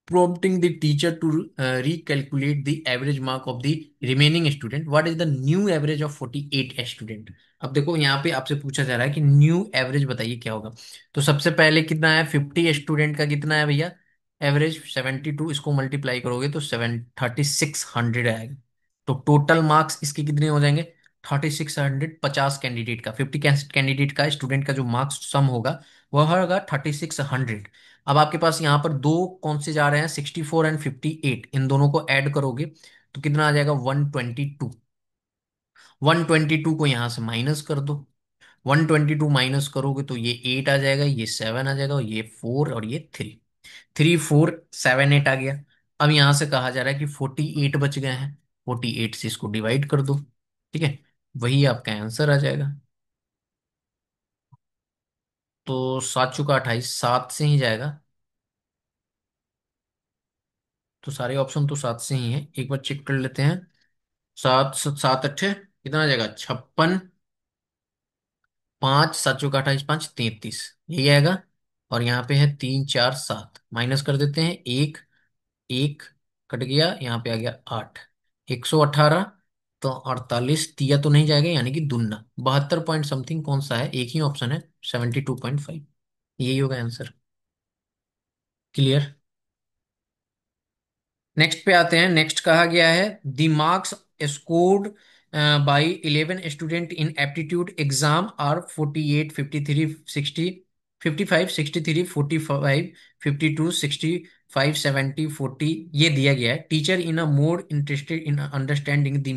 prompting the teacher to recalculate the average mark of the remaining student. What is the new average of 48 student? अब देखो यहाँ पे आपसे पूछा जा रहा है कि न्यू एवरेज बताइए क्या होगा। तो सबसे पहले कितना है, 50 स्टूडेंट का कितना है भैया, एवरेज 72, इसको मल्टीप्लाई करोगे तो 3600 आएगा। तो टोटल मार्क्स इसके कितने हो जाएंगे, 3600। 50 कैंडिडेट का, 50 कैंडिडेट का स्टूडेंट का जो मार्क्स सम होगा वह होगा 3600। अब आपके पास यहाँ पर दो कौन से जा रहे हैं, 64 एंड 58, इन दोनों को ऐड करोगे तो कितना आ जाएगा, 122। 122 को यहाँ से माइनस कर दो। 122 माइनस करोगे तो ये 8 आ जाएगा, ये 7 आ जाएगा, और ये 4, और ये 3। 3478 आ गया। अब यहां से कहा जा रहा है कि 48 बच गए हैं, 48 से इसको डिवाइड कर दो। ठीक है, वही आपका आंसर आ जाएगा। तो 7 × 28, 7 से ही जाएगा। तो सारे ऑप्शन तो 7 से ही हैं, एक बार चेक कर लेते हैं। 7 7 8 कितना आ जाएगा, 56। 5 7 × 28, 5 33, यही आएगा। और यहाँ पे है 3 4 7, माइनस कर देते हैं, एक एक कट गया, यहाँ पे आ गया 8, 118। तो 48 दिया तो नहीं जाएगा, यानी कि दुगना 72 पॉइंट समथिंग, कौन सा है, एक ही ऑप्शन है, 72.5, यही होगा आंसर। क्लियर। नेक्स्ट पे आते हैं। नेक्स्ट कहा गया है the marks scored by 11 student in aptitude exam are 48, 53, 60, 55, 63, 45, 52, 65, 70, 40, ये दिया गया है। Teacher in a more interested in understanding the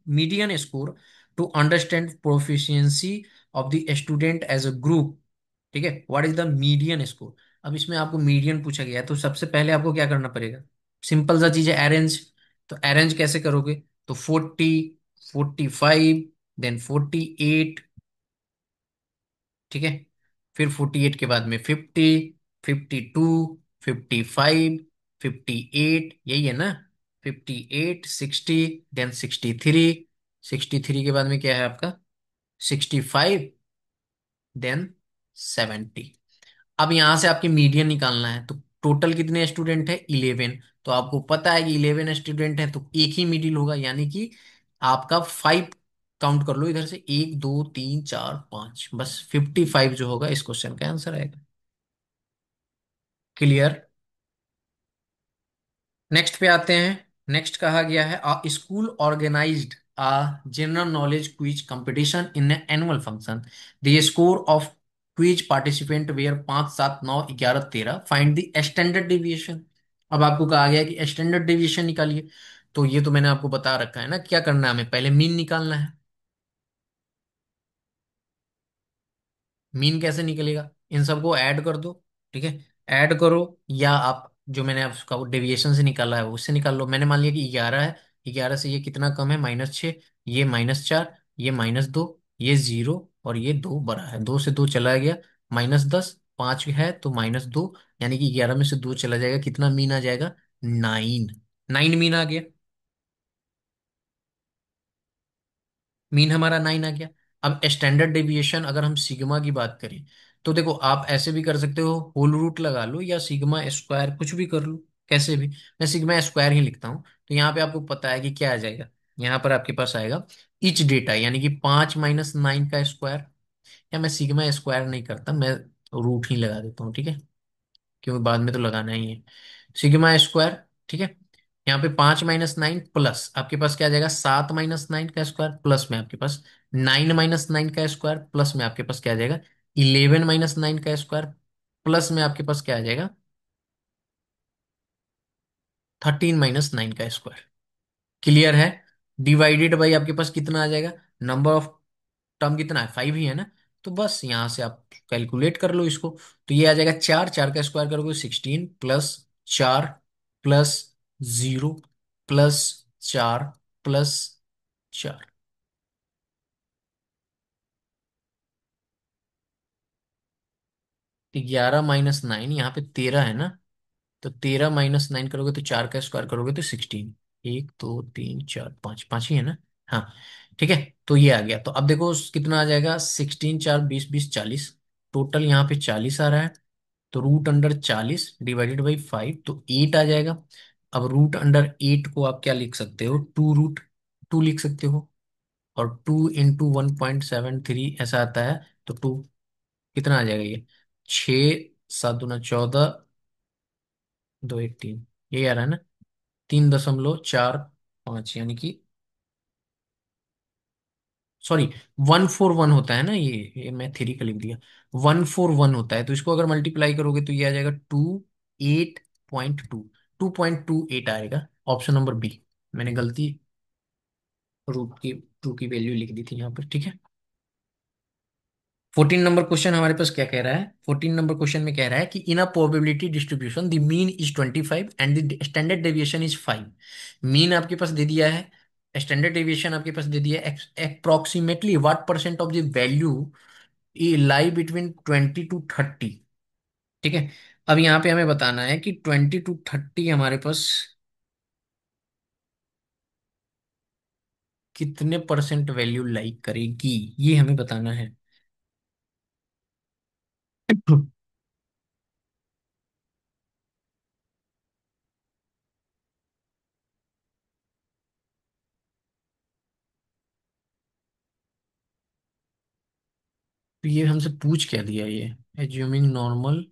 median score to understand proficiency of the student as a group. ठीक है, what is the median score. अब इसमें आपको median पूछा गया है, तो सबसे पहले आपको क्या करना पड़ेगा, सिंपल सा चीज है, अरेंज। तो अरेंज कैसे करोगे, तो 40, 45, देन 48। ठीक है, फिर 48 के बाद में 50, 52, 55, 58, यही है ना। 58, 60, देन 63। 63 के बाद में क्या है आपका, 65, देन 70। अब यहां से आपके मीडियन निकालना है, तो टोटल कितने स्टूडेंट है, 11। तो आपको पता है कि 11 स्टूडेंट है, तो एक ही मिडिल होगा, यानी कि आपका 5। काउंट कर लो इधर से, 1 2 3 4 5, बस 55 जो होगा इस क्वेश्चन का आंसर आएगा। क्लियर। नेक्स्ट पे आते हैं। नेक्स्ट कहा गया है school organised a general knowledge quiz competition in annual function. The score of quiz participant were 5 7 9 11 13, find the standard deviation. अब आपको कहा गया है कि स्टैंडर्ड डेविएशन निकालिए। तो ये तो मैंने आपको बता रखा है ना, क्या करना है, हमें पहले मीन निकालना है। मीन कैसे निकलेगा, इन सबको ऐड कर दो। ठीक है, ऐड करो, या आप जो मैंने उसका वो डेविएशन से निकाला है उससे निकाल लो। मैंने मान लिया कि 11 है, 11 से ये कितना कम है, -6, ये -4, ये -2, ये 0, और ये 2 बड़ा है, 2 से 2 चला गया, -10, 5 है तो -2, यानी कि 11 में से 2 चला जाएगा, कितना मीन आ जाएगा, 9। 9 मीन आ गया। मीन हमारा 9 आ गया। अब स्टैंडर्ड डेविएशन अगर हम सिग्मा की बात करें, तो देखो आप ऐसे भी कर सकते हो, होल रूट लगा लो या सिग्मा स्क्वायर कुछ भी कर लो, कैसे भी। मैं सिग्मा स्क्वायर ही लिखता हूँ, तो यहाँ पे आपको पता है कि क्या आ जाएगा। यहाँ पर आपके पास आएगा इच डेटा, यानी कि 5 - 9 का स्क्वायर। या मैं सिग्मा स्क्वायर नहीं करता, मैं रूट ही लगा देता हूँ, ठीक है, क्योंकि बाद में तो लगाना ही है। सिग्मा स्क्वायर, ठीक है। यहाँ पे 5 - 9 प्लस आपके पास क्या आ जाएगा, 7 - 9 का स्क्वायर, प्लस में आपके पास 9 - 9 का स्क्वायर, प्लस में आपके पास क्या आ जाएगा, 11 - 9 का स्क्वायर, प्लस में आपके पास क्या आ जाएगा, 13 - 9 का स्क्वायर। क्लियर है। डिवाइडेड बाई आपके पास कितना आ जाएगा, नंबर ऑफ टर्म कितना है, 5 ही है ना। तो बस यहां से आप कैलकुलेट कर लो इसको। तो ये आ जाएगा 4, 4 का स्क्वायर करोगे 16, प्लस 4, प्लस 0, प्लस 4, प्लस 4। 11 - 9, यहाँ पे 13 है ना, तो 13 - 9 करोगे तो 4 का स्क्वायर करोगे तो 16। 1 2 3 4 5, 5 ही है ना। हाँ, ठीक है। तो ये आ गया, तो अब देखो कितना आ जाएगा, 16 4 20 20 40, टोटल यहाँ पे 40 आ रहा है। तो रूट अंडर 40 डिवाइडेड बाई 5, तो 8 आ जाएगा। अब रूट अंडर 8 को आप क्या लिख सकते हो, 2√2 लिख सकते हो। और 2 × 1.73 ऐसा आता है, तो 2 कितना आ जाएगा ये, 6 7 दूना 14, 2 1 3, यही आ रहा है ना, 3.45, यानी कि सॉरी 141 होता है ना, ये मैं 3 का लिख दिया। 141 होता है, तो इसको अगर मल्टीप्लाई करोगे तो ये आ जाएगा 2 8.2 आएगा, ऑप्शन नंबर बी। मैंने गलती, रूट की 2 की वैल्यू लिख दी थी यहाँ पर, ठीक है। 14 नंबर क्वेश्चन हमारे पास क्या कह रहा है, 14 नंबर क्वेश्चन में कह रहा है कि in a probability distribution the mean is 25 and the standard deviation is 5। Mean आपके पास दे दिया है, स्टैंडर्ड डेविएशन आपके पास दे दिया है, approximately what percent of the value lie between 20 to 30, ठीक है। अब यहाँ पे हमें बताना है कि 20 to 30 हमारे पास कितने परसेंट वैल्यू लाइक करेगी, ये हमें बताना है। तो ये हमसे पूछ क्या दिया, ये एज्यूमिंग नॉर्मल।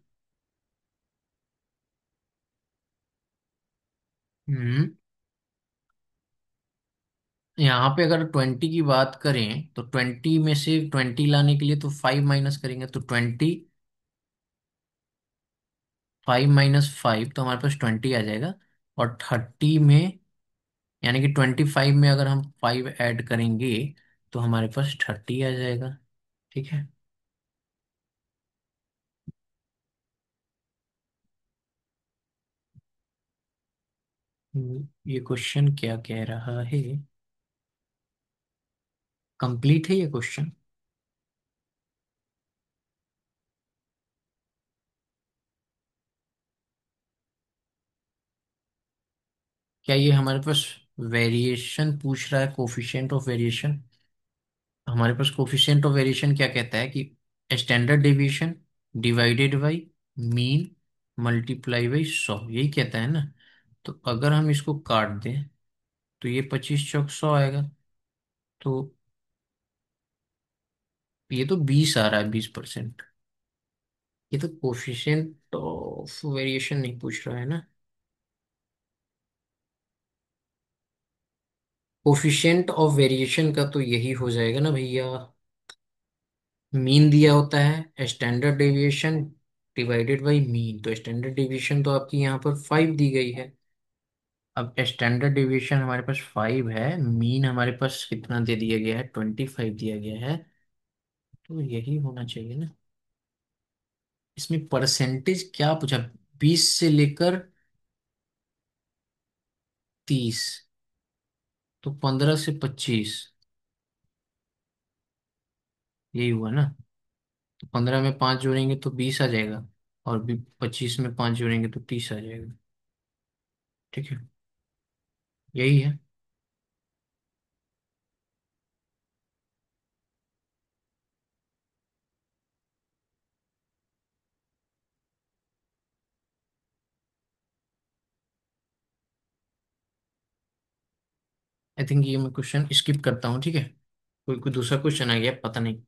हम्म यहाँ पे अगर 20 की बात करें, तो 20 में से 20 लाने के लिए तो 5 माइनस करेंगे, तो 5 - 5 तो हमारे पास 20 आ जाएगा। और 30 में, यानी कि 25 में अगर हम 5 ऐड करेंगे तो हमारे पास 30 आ जाएगा, ठीक है। ये क्वेश्चन क्या कह रहा है, कंप्लीट है ये क्वेश्चन। क्या ये हमारे पास वेरिएशन पूछ रहा है, कोफिशिएंट ऑफ वेरिएशन। हमारे पास कोफिशिएंट ऑफ वेरिएशन क्या कहता है कि standard deviation divided by mean multiply by 100, यही कहता है ना। तो अगर हम इसको काट दें तो ये 25 × 100 आएगा। तो ये तो 20 आ रहा है, 20%। ये तो कोफिशिएंट ऑफ वेरिएशन नहीं पूछ रहा है ना। कोफिशिएंट ऑफ वेरिएशन का तो यही हो जाएगा ना भैया, मीन दिया होता है, standard deviation divided by mean, तो स्टैंडर्ड डेविएशन तो आपकी यहाँ पर 5 दी गई है। अब स्टैंडर्ड डेविएशन हमारे पास 5 है, मीन हमारे पास कितना दे दिया गया है, 25 दिया गया है, तो यही होना चाहिए ना। इसमें परसेंटेज क्या पूछा, 20 से लेकर 30, तो 15 से 25, यही हुआ ना। तो 15 में 5 जोड़ेंगे तो 20 आ जाएगा, और भी 25 में 5 जोड़ेंगे तो 30 आ जाएगा। ठीक है, यही है। आई थिंक ये मैं क्वेश्चन स्किप करता हूँ, ठीक है। कोई कोई दूसरा क्वेश्चन आ गया, पता नहीं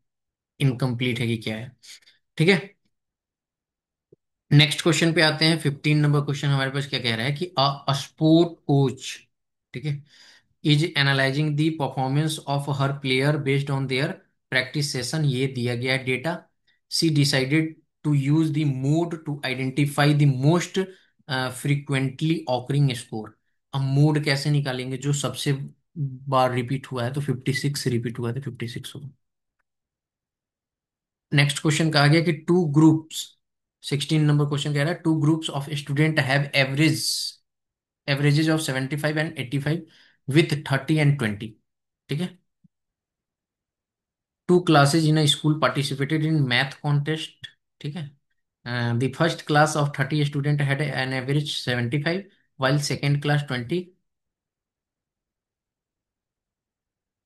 इनकम्प्लीट है कि क्या है। ठीक है, नेक्स्ट क्वेश्चन पे आते हैं। 15 नंबर क्वेश्चन हमारे पास क्या कह रहा है कि अ स्पोर्ट कोच, ठीक है, is analysing the performance of her player based on their practice session. ये दिया गया है data. She decided to use the mode to identify the most frequently occurring score. अब मोड कैसे निकालेंगे, जो सबसे बार रिपीट हुआ है, तो 56 रिपीट हुआ है तो 56 होगा। नेक्स्ट क्वेश्चन कहा गया कि टू ग्रुप्स, 16 नंबर क्वेश्चन कह रहा है two groups of student have averages of 75 and 85 with 30 and 20। ठीक है, two classes in a school participated in math contest. ठीक है, the first class of 30 student had an average 75, while second class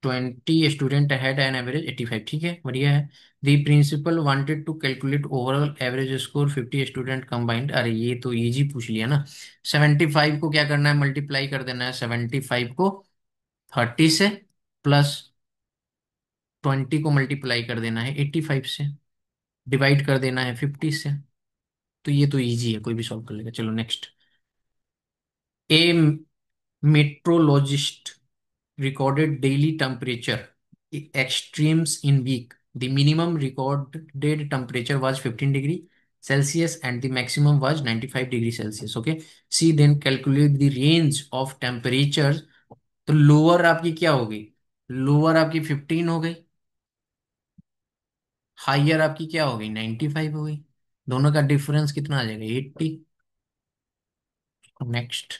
20 student had an average 85। ठीक है, बढ़िया है। The principal wanted to calculate overall average score 50 student combined. अरे ये तो easy पूछ लिया ना। 75 को क्या करना है, मल्टीप्लाई कर देना है 75 को 30 से, प्लस 20 को मल्टीप्लाई कर देना है 85 से, डिवाइड कर देना है 50 से। तो ये तो इजी है, कोई भी सॉल्व कर लेगा। चलो next. A meteorologist recorded daily temperature extremes in week. The minimum recorded temperature was 15 degree Celsius and the maximum was 95 degree Celsius. Okay. See then calculate the range of temperatures. तो lower आपकी क्या होगी, lower आपकी 15 हो गई, higher आपकी क्या हो गई 95 हो गई। दोनों का डिफरेंस कितना आ जाएगा 80। नेक्स्ट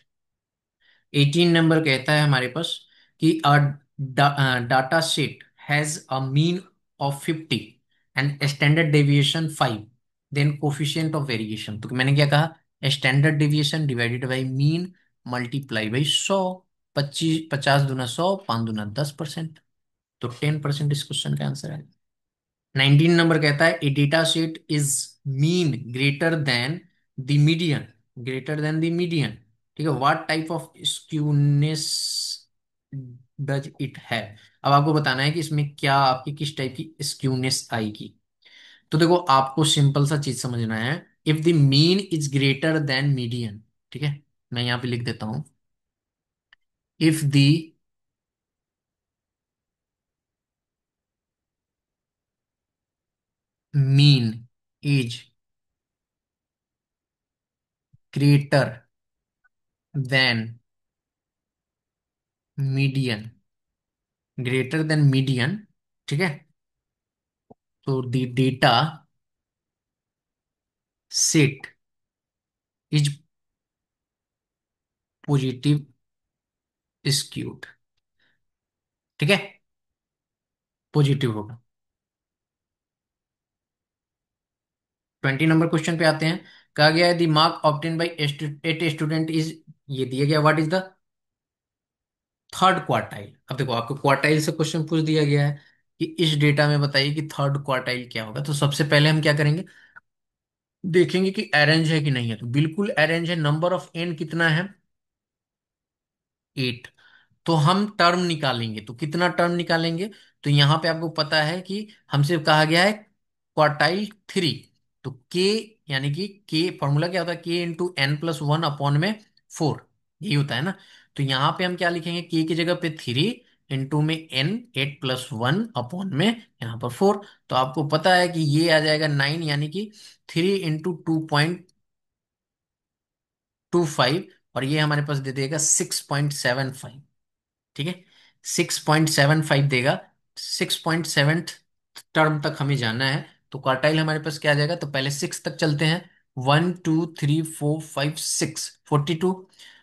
18 नंबर कहता है हमारे पास कि data set has a mean of 50 and standard deviation 5, then coefficient of variation. तो मैंने क्या कहा, standard deviation divided by mean multiply by 100। 25, 50 दूना 100, 5 दूना 10%, तो 10% इस क्वेश्चन का आंसर है। 19 नंबर कहता है a data set is mean greater than the median, greater than the median. ठीक है, what type of skewness does it have. अब आपको बताना है कि इसमें क्या आपकी किस टाइप की स्क्यूनेस आएगी। तो देखो आपको सिंपल सा चीज समझना है। If the mean is greater than median, ठीक है, मैं यहां पे लिख देता हूं। If the mean is greater than median, greater then median, ठीक है, तो the data set is positive skewed. ठीक है, पॉजिटिव होगा। 20 नंबर क्वेश्चन पे आते हैं। कहा गया है the mark obtain by eight student is, ये दिया गया what is the third quartile. अब देखो आपको क्वार्टाइल से क्वेश्चन पूछ दिया गया है कि इस डेटा में बताइए कि थर्ड क्वार्टाइल क्या होगा। तो सबसे पहले हम क्या करेंगे, देखेंगे कि अरेंज है कि नहीं है। तो बिल्कुल अरेंज है। नंबर ऑफ एन कितना है 8। तो हम टर्म निकालेंगे, तो कितना टर्म निकालेंगे, तो यहां पे आपको पता है कि हमसे कहा गया है क्वार्टाइल 3। तो के, यानी कि के फॉर्मूला क्या होता है, k × n+1/4, यही होता है ना। तो यहां पे हम क्या लिखेंगे, के की जगह पे 3, इंटू में n 8+1 यहां पर 4। तो आपको पता है कि ये आ जाएगा 9, यानी कि 3 × 2.25, और ये हमारे पास दे देगा 6.75। ठीक है, 6.75 देगा। 6.7 टर्म तक हमें जाना है। तो क्वार्टाइल हमारे पास क्या आ जाएगा, तो पहले 6 तक चलते हैं। 1 2 3 4 5 6, 42।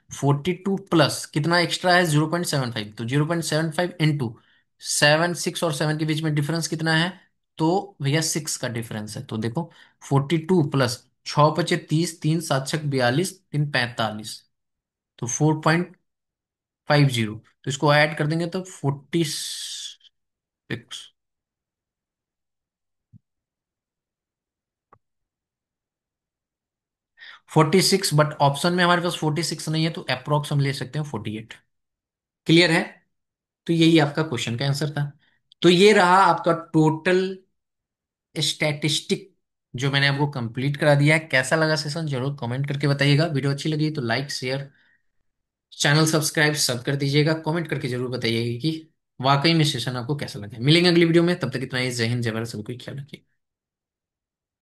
42 प्लस कितना एक्स्ट्रा है, 0.75, तो 0.75 इंटू 7, 6 और 7 के बीच में डिफरेंस कितना है, तो भैया 6 का डिफरेंस है। तो देखो 42 प्लस 6 × 5 = 30, 3 × 7 = 42, 3 × 45, तो 4.50, तो इसको ऐड कर देंगे तो 46। 46, बट ऑप्शन में हमारे पास 46 नहीं है, तो अप्रोक्स हम ले सकते हैं 48। क्लियर है? तो यही आपका क्वेश्चन का आंसर था। तो ये रहा आपका टोटल स्टैटिस्टिक जो मैंने आपको कंप्लीट करा दिया है। कैसा लगा सेशन जरूर कमेंट करके बताइएगा। वीडियो अच्छी लगी तो लाइक शेयर, चैनल सब्सक्राइब सब कर दीजिएगा। कमेंट करके जरूर बताइएगा कि वाकई में सेशन आपको कैसा लगा। मिलेंगे अगली वीडियो में, तब तक इतना ही। जय हिंद, जय भारत, सबको ख्याल रखिए।